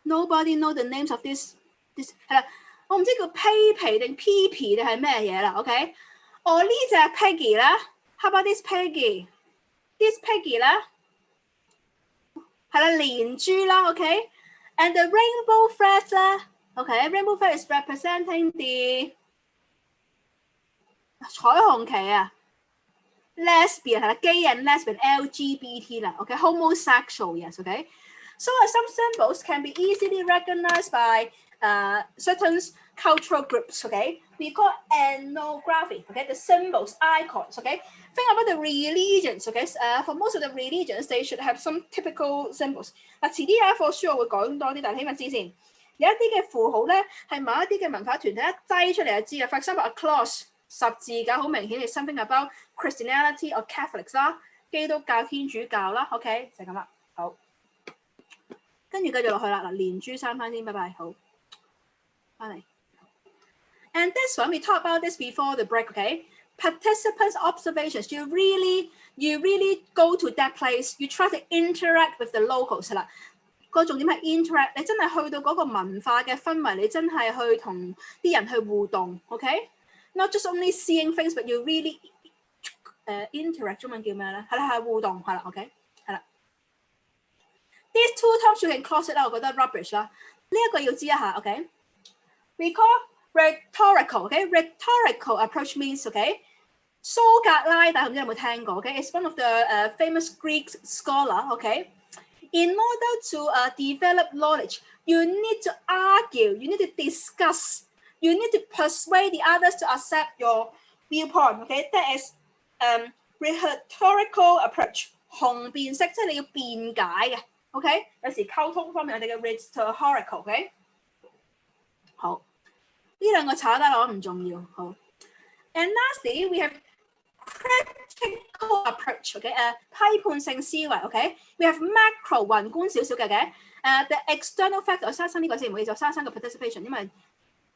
？Nobody know the names of this 係啦，我唔知叫披皮定 P 定係咩嘢啦 ，OK。哦，呢隻 Peggy 啦 ，How about this Peggy？This Peggy 啦，係啦，連珠啦 ，OK。And the rainbow thread 啦 ，OK。Rainbow thread is representing the 彩虹旗啊 ，lesbian 係啦 ，gay and lesbian LGBT 啦 ，OK。Homosexual yes OK。So some symbols can be easily recognized by certain cultural groups OK。We call ethnography OK。The symbols icons OK。Think about the religions OK。For most of the religions they should have some typical symbols。嗱，遲啲有一課書我會講多啲，但係起碼知先。有一啲嘅符號咧係某一啲嘅文化團體一擠出嚟就知啦。For example，a cross 十字架好明顯係 something about Christianity or Catholics 啦，基督教、天主教啦 OK 就係咁啦。好。跟住繼續落去啦，嗱，連珠三番先，拜拜，好，翻嚟。And this one we talked about this before the break, OK? Participants' observations. You really go to that place. You try to interact with the locals 啦。個重點係 interact， 你真係去到嗰個文化嘅氛圍，你真係去同啲人去互動 ，OK？Not just only seeing things, but you really interact。中文叫咩咧？係啦，係互動，係啦 ，OK？ 係啦。These two terms you can cross it 啦，我覺得 rubbish 啦。呢一個要知一下 ，OK？We call rhetorical OK。Rhetorical approach means OK。蘇格拉底唔知有冇聽過 OK？It's one of the famous Greek scholar OK。In order to develop knowledge, you need to argue, you need to discuss, you need to persuade the others to accept your viewpoint. OK, that is rhetorical approach. 雄辯式即係你要辯解嘅。OK， 有時溝通方面我哋嘅 rhetorical。OK， 好，呢兩個炒低落唔重要。好 ，and lastly we have critical approach OK， 批判性思維 OK。We have macro 宏觀少少嘅the external factor 刪呢個先，唔好意思，我刪個 participation， 因為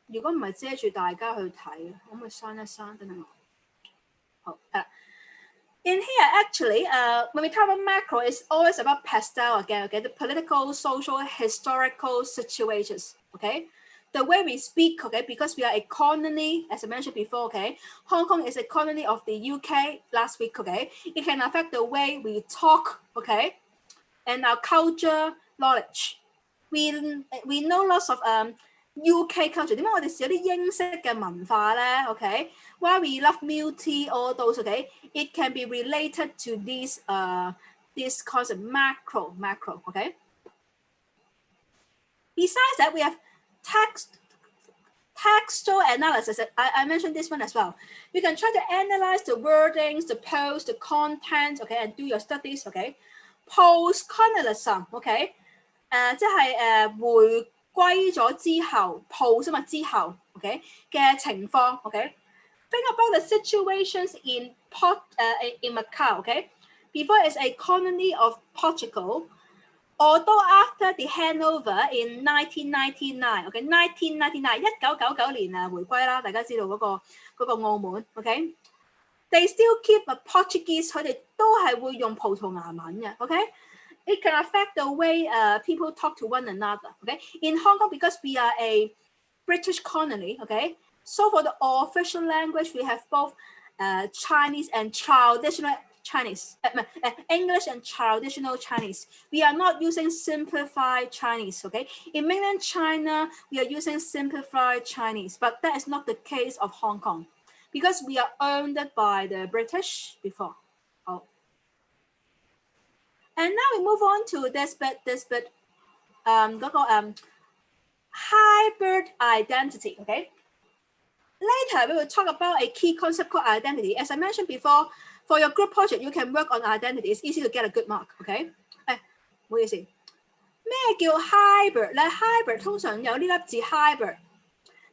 如果唔係遮住大家去睇，可唔可以刪一刪？等等我。好係啦。In here, actually, when we talk about macro, it's always about pastel again, okay? The political, social, historical situations, okay? The way we speak, okay, because we are a colony, as I mentioned before, okay? Hong Kong is a colony of the UK last week, okay? It can affect the way we talk, okay? And our culture knowledge. We know lots of UK culture. 點解我哋試有啲英式嘅文化咧 ？OK? Why we love milk tea, all those, okay? It can be related to this concept, macro, okay? Besides that, we have textual analysis. I mentioned this one as well. You can try to analyze the wordings, the post, the content, okay, and do your studies, okay? Post-colonialism, okay? 即係回歸咗之後 ，post 嘛之後 ，OK 嘅情況 ，OK。Think about the situations in Macau, okay? Before it's a colony of Portugal, although after the handover in 1999, okay, 1999 1999年啊回歸啦，大家知道嗰個澳門 ，OK? They still keep a Portuguese， 佢哋都係會用葡萄牙文嘅 ，OK？It can affect the way people talk to one another, okay? In Hong Kong, because we are a British colony, okay? So for the official language, we have both Chinese and traditional Chinese, English and traditional Chinese. We are not using simplified Chinese, okay? In mainland China, we are using simplified Chinese, but that is not the case of Hong Kong because we are owned by the British before. Oh. And now we move on to this bit, hybrid identity, okay? Later, we will talk about a key concept called identity. As I mentioned before, for your group project, you can work on identity. It's easy to get a good mark, okay? 唔好意思，咩叫 hybrid 咧 ？hybrid 通常有呢粒字 hybrid，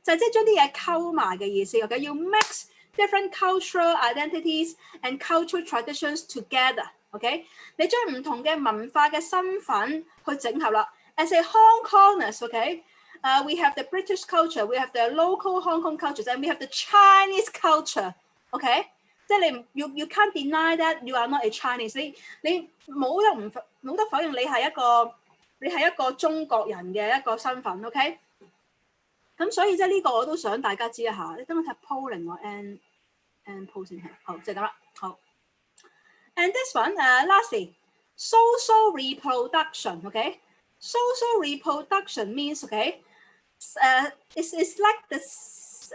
就係即係將啲嘢溝埋嘅意思。OK， 要 mix different cultural identities and cultural traditions together。OK， 你將唔同嘅文化嘅身份去整合啦。As a Hong Kongers，OK，we have the British culture, we have the local Hong Kong cultures, and we have the Chinese culture。OK， 即係你you can't deny that you are not a Chinese。你冇得否認你係一個中國人嘅一個身份。OK。咁所以即係呢個我都想大家知一下。你等我睇 polling 我 and poll 先係。好，就係咁啦。好。And this one, lastly, social reproduction. Okay, social reproduction means it's like this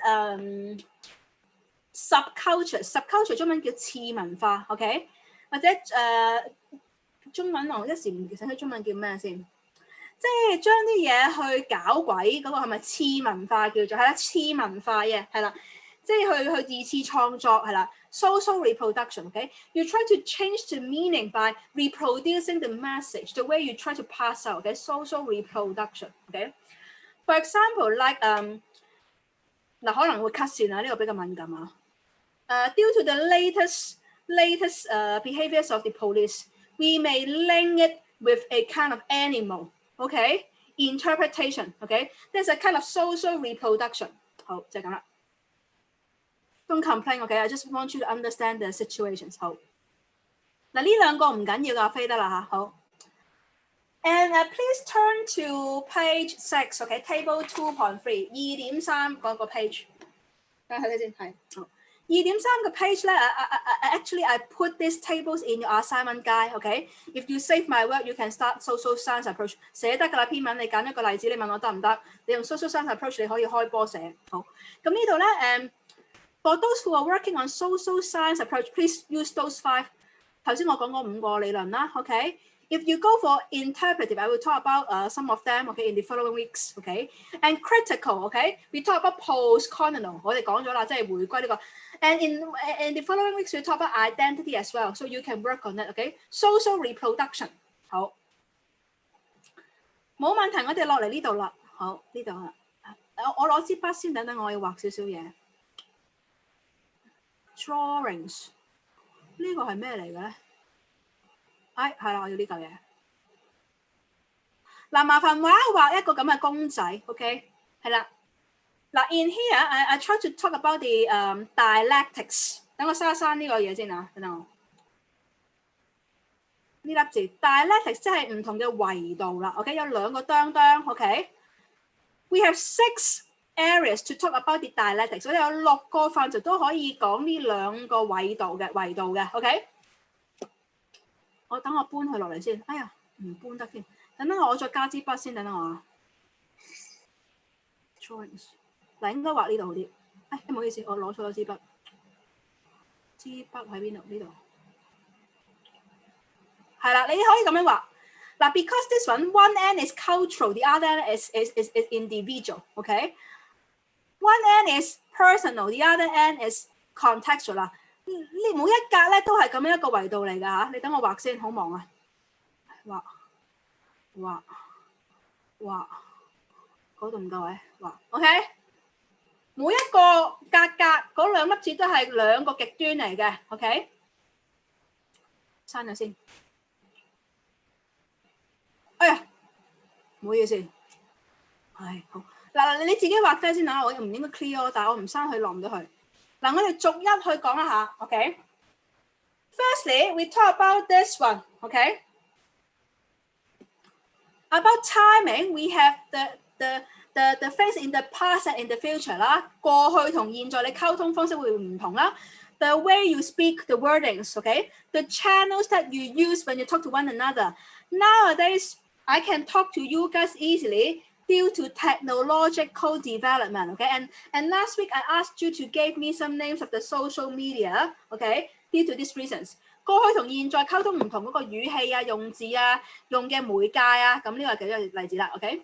subculture. Subculture 中文叫次文化。OK， 或者中文我一時唔記得中文叫咩先。即係將啲嘢去搞鬼嗰個係咪次文化叫做係啦？次文化嘅係啦，即係去二次創作係啦。Social reproduction, okay? You try to change the meaning by reproducing the message, the way you try to pass out, okay? Social reproduction, okay? For example, like 嗱可能會 cut 線啊，呢個比較敏感啊。Due to the latest behaviors of the police, we may link it with a kind of animal, okay? Interpretation, okay? There's a kind of social reproduction. 好，就係咁啦。Don't complain, okay? I just want you to understand the situations. 好，嗱呢兩個唔緊要㗎，飛得啦嚇。好。And please turn to page 6, okay? Table 2.3 2.3嗰個 page。睇睇先，係。好。2.3個 page 咧，actually I put these tables in your assignment guide, okay? If you save my work, you can start social science approach。寫得㗎啦，篇文你揀一個例子，你問我得唔得？你用 social science approach 你可以開波寫。好，咁呢度咧For those who are working on social science approach, please use those 5. 頭先我講嗰5個理論啦 ，OK? If you go for interpretive, I will talk about some of them, okay, in the following weeks, okay? And critical, okay? We talk about post-colonial. 我哋講咗啦，即係回歸呢個。And in the following weeks, we talk about identity as well, so you can work on it, okay? Social reproduction. 好，冇問題，我哋落嚟呢度啦。好，呢度啦。我攞支筆先，等我要畫少少嘢。Drawings 呢個係咩嚟嘅咧？係啦，我要呢嚿嘢。嗱，麻煩畫一個咁嘅公仔 ，OK？ 係啦。嗱 ，in here I try to talk about the dialectics。等我刪呢個嘢先啊，等等我。呢粒字 dialectics 即係唔同嘅維度啦 ，OK？ 有兩個當 ，OK？We have 6 areas to talk about the dialectics， 所以有6個範疇都可以講呢兩個維度嘅 ，OK？ 等我搬佢落嚟先，哎呀，唔搬得添，等我再加支筆先，等我啊。Drawings 嗱，應該畫呢度好啲。唔好意思，我攞錯咗支筆。支筆喺邊度？呢度。係啦，你可以咁樣畫。嗱 ，because this one end is cultural, the other end is individual, OK？ One end is personal, the other end is contextual 啦。呢每一格咧都係咁樣一個維度嚟㗎嚇。你等我畫先，好忙啊！畫，嗰度唔夠位，畫 ，OK？ 每一個格嗰兩粒字都係兩個極端嚟嘅 ，OK？ 刪咗先。哎呀，唔好意思，好。嗱，你自己畫低先啊！我唔應該 clear， 但係我唔刪佢落唔到去。嗱，我哋逐一去講一下 ，OK？ Firstly, we talk about this one, OK? About timing, we have the phase in the past and in the future 啦。過去同現在你溝通方式會唔同啦。The way you speak, the wordings, OK? The channels that you use when you talk to one another. Nowadays, I can talk to you guys easily due to technological development, okay? And last week I asked you to give me some names of the social media, okay? Due to these reasons. 過去同現在溝通唔同嗰個語氣啊、用字啊、用嘅媒介啊，咁呢個係幾個例子啦。OK。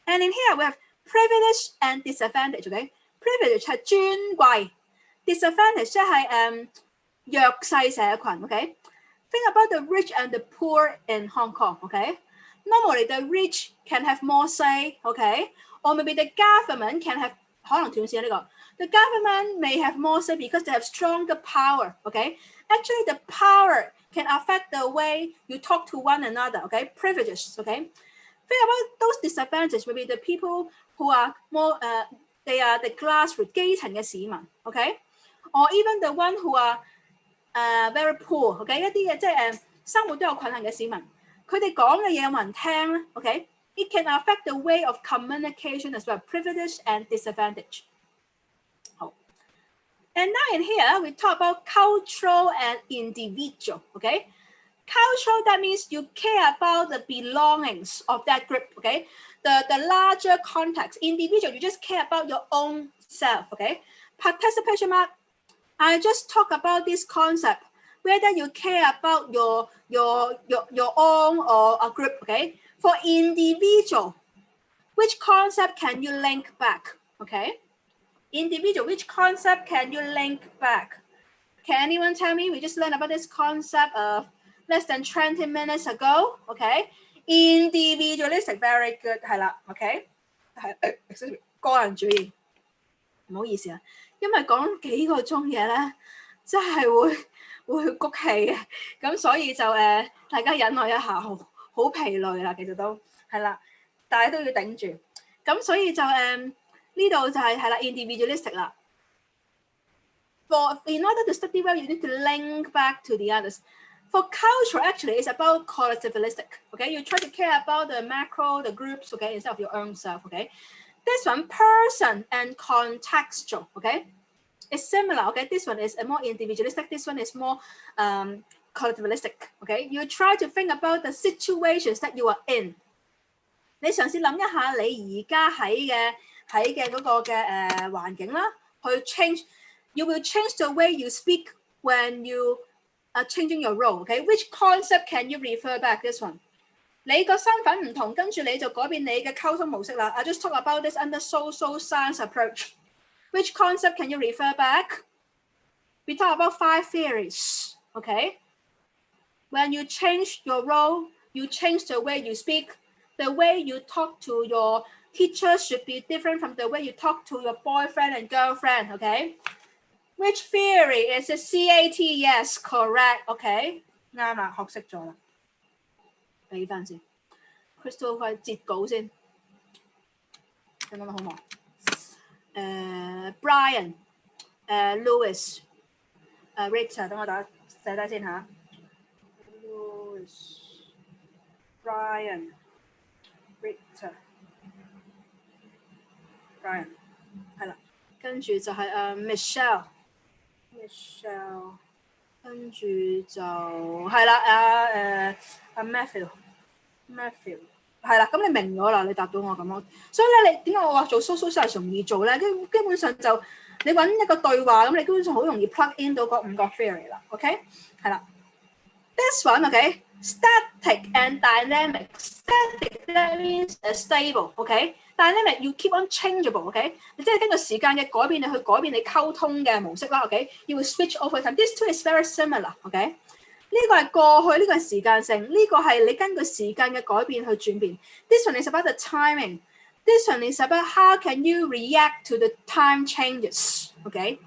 And in here we have privilege and disadvantage。OK。Privilege 係尊貴 ，disadvantage 即係弱勢社群。OK。Think about the rich and the poor in Hong Kong. OK。Normally the rich can have more say. OK。Or maybe the government can have 可能斷線呢個。The government may have more say because they have stronger power. OK。Actually, the power can affect the way you talk to one another. OK，privileges. OK，think about those disadvantages. Maybe the people who are more, they are the grassroots 基層嘅市民。OK，or even the one who are very poor。OK，一啲嘅即係生活都有困難嘅市民，佢哋講嘅嘢有冇人聽咧 ？OK，it can affect the way of communication as well. Privilege and disadvantage. And now in here, we talk about cultural and individual. OK，cultural, that means you care about the belongings of that group. OK，the larger context. Individual, you just care about your own self. OK，participation mark. I just talk about this concept, whether you care about your own or a group. OK，for individual, which concept can you link back? OK。Individual, which concept can you link back? Can anyone tell me? We just learned about this concept of less than 20 minutes ago. Okay. Individualistic, very good. 係啦 ，OK。個人主義，唔好意思啊，因為講幾個鐘嘢咧，真係會谷氣嘅，咁所以就大家忍耐一下，好疲累啦，其實都係啦，大家都要頂住，咁所以就呢度就係啦 individualistic 啦。In order to study well, you need to link back to the others. For culture, actually, it's about collectivistic. Okay, you try to care about the macro, the groups. Okay, instead of your own self. Okay, this one person and contextual. Okay, it's similar. Okay, this one is more individualistic. This one is more collectivistic. Okay, you try to think about the situations that you are in. 你嘗試諗一下你而家喺嘅嗰個嘅環境啦，去 change。You will change the way you speak when you are changing your role. Okay, which concept can you refer back? This one. 你個身份唔同，跟住你就改變你嘅溝通模式啦。I just talk about this under social science approach. Which concept can you refer back? We talk about 5 theories. Okay. When you change your role, you change the way you speak. The way you talk to your teacher should be different from the way you talk to your boyfriend and girlfriend. Okay. Which theory is it? CAT? Yes, correct. Okay. 啱啦，學識咗啦。俾翻先 ，Crystal 快截稿先。等等好忙。Brian， Louis， Rita， 等我寫低先嚇。Louis， Brian， Rita，Brian， 係啦。跟住就係Michelle， 跟住就係啦Matthew， 係啦，咁你明咗啦，你答到我咁咯。所以咧，你點解我話做 social science 容易做咧？基本上就你揾一個對話，咁你基本上好容易 plug in 到嗰5個 theory 啦。OK， 係啦。This one, okay, static and dynamic. Static that means stable, okay.Dynamic, you keep on changeable, okay? 你即係根據時間嘅改變，你去改變你溝通嘅模式啦 ，okay? You will switch over time. This two is very similar, okay? 呢個係過去，呢個係時間性，呢個係你根據時間嘅改變去轉變。This one is about the timing. This one is about how can you react to the time changes, okay?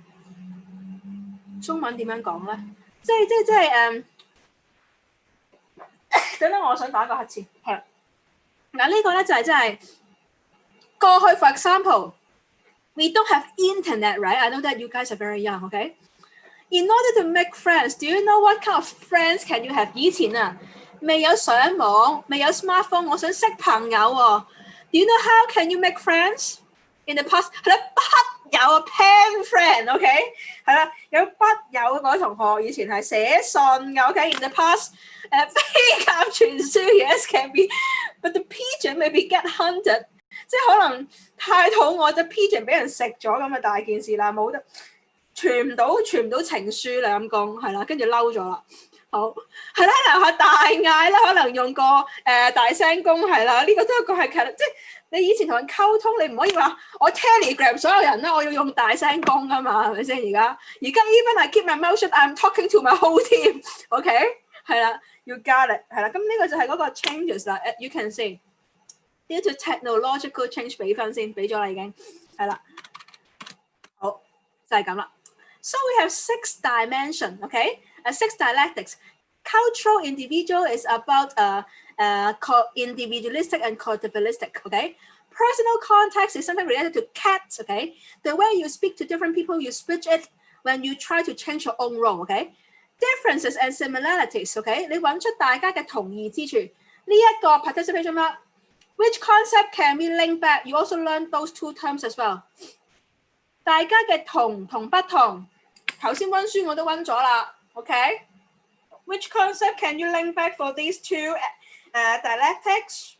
中文點樣講咧？即係等等，我想打個乞嗤，係啦。嗱呢個咧就係真係。過去 for example, we don't have internet, right? I know that you guys are very young, okay? In order to make friends, do you know what kind of friends can you have? 以前啊，未有上網，未有 smartphone， 我想識朋友喎。Do you know how can you make friends? In the past, 係啦，筆友 pen friend, OK? 係啦，有筆友嗰位同學以前係寫信嘅 ，OK? In the past, 飛鴿傳書 yes can be, but the pigeon maybe get hunted.即係可能太肚餓，隻 pigeon 俾人食咗咁嘅大件事啦，冇得傳唔到情書啦咁講，係啦，跟住嬲咗啦。好，係啦，留下大嗌啦，可能用個大聲公係啦，呢個都係一個係即係你以前同人溝通，你唔可以話我 Telegram 所有人啦，我要用大聲公啊嘛，係咪先？而家 even I keep my mouth shut, I'm talking to my whole team，OK，係啦，要加力係啦，咁呢個就係嗰個 changes 啦 ，you can see 呢條 technological change 俾分先，俾咗啦已經係啦，好就係咁啦。So we have 6 dimension, okay? 6 dialectics. Cultural individual is about individualistic and collectivistic, okay? Personal context is something related to cats, okay? The way you speak to different people, you switch it when you try to change your own role, okay? Differences and similarities, okay? 你揾出大家嘅同異之處。呢一個 participation mark, which concept can we link back? You also learn those 2 terms as well. 大家嘅同不同。頭先溫書我都溫咗啦 ，OK？ Which concept can you link back for these 2 dialectics?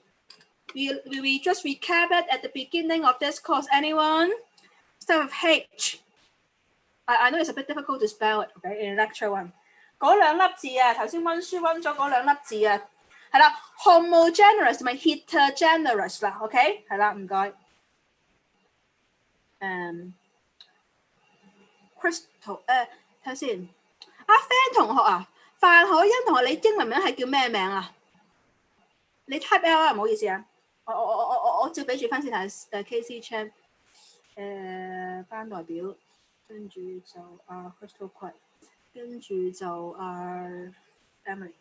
We just recap it at the beginning of this course. Anyone? Start with H. I know it's a bit difficult to spell it, okay? In lecture 1. 嗰兩粒字啊，頭先溫書溫咗嗰兩粒字啊，係啦 ，homogeneous 同埋 heterogeneous 啦 ，OK？ 係啦，唔該。Crystal 睇先，阿 Fan 同學啊，范海欣同學，你英文名係叫咩名啊？你 type L 啊，唔好意思啊，我照俾住分先睇KC Chan 班代表，跟住就Crystal Quay， 跟住就Emily，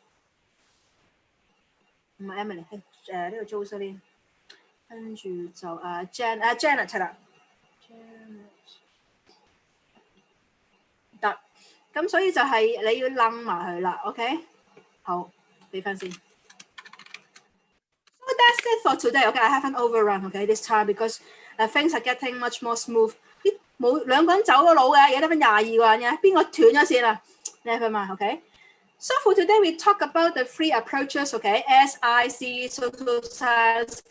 唔係 Emily， 係呢個 Jocelyn， 跟住就Janet 係啦。得，咁所以就係你要冧埋佢啦 ，OK？ 好，俾分先。So that's it for today. Okay, I haven't overrun. Okay, this time because things are getting much more smooth. 冇兩個人走咗佬嘅，而家得翻22個人嘅，邊個斷咗線啊 ？Never mind. Okay. So for today we talk about the 3 approaches. Okay, SIC, social science,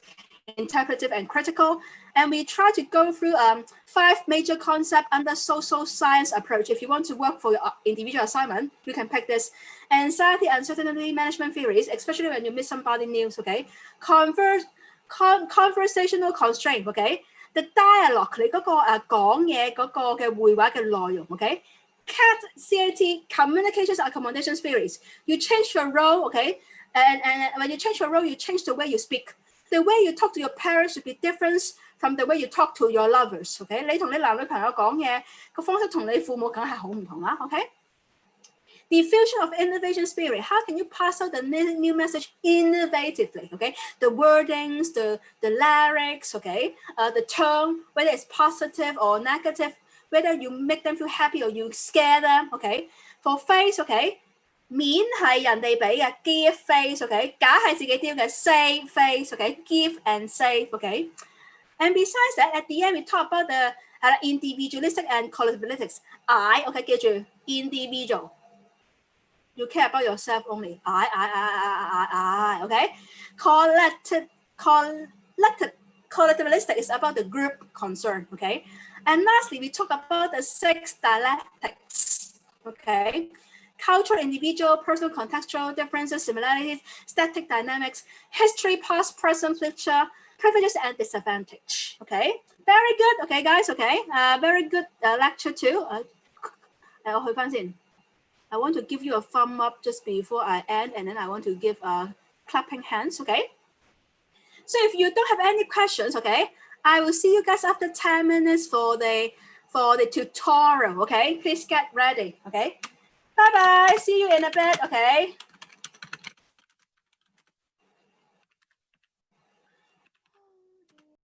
interpretive and critical. And we try to go through 5 major concepts under social science approach. If you want to work for your individual assignment, you can pick this. Anxiety, uncertainty, management theories, especially when you meet somebody new, okay? Conversational constraint, okay? The dialogue, 你嗰個講嘢嗰個嘅會話嘅內容 okay? CAT, communications accommodation theories. You change your role, okay? And when you change your role, you change the way you speak. The way you talk to your parents should be different from the way you talk to your lovers, okay? 你同你男女朋友講嘢個方式同你父母梗係好唔同啦 okay? Diffusion of innovation spirit. How can you pass out the new message innovatively, okay? The wordings, the lyrics, okay? The tone, whether it's positive or negative, whether you make them feel happy or you scare them, okay? For face, okay? 面係人哋俾嘅 give face, okay? 假係自己丟嘅 save face, okay? Give and save, okay? And besides that, at the end, we talk about the individualistic and collectivistic. Okay, 記住 individual. You care about yourself only. I, okay? Collectivistic is about the group concern, okay? And lastly, we talk about the 6 dialectics, okay? Cultural, individual, personal, contextual, differences, similarities, static dynamics, history, past, present, future, privileges and disadvantage. Okay, very good. Okay, guys. Okay, very good lecture too. I want to give you a thumb up just before I end, and then I want to give clapping hands. Okay. So if you don't have any questions, okay, I will see you guys after 10 minutes for the tutorial. Okay, please get ready. Okay. Bye bye. See you in a bit. Okay.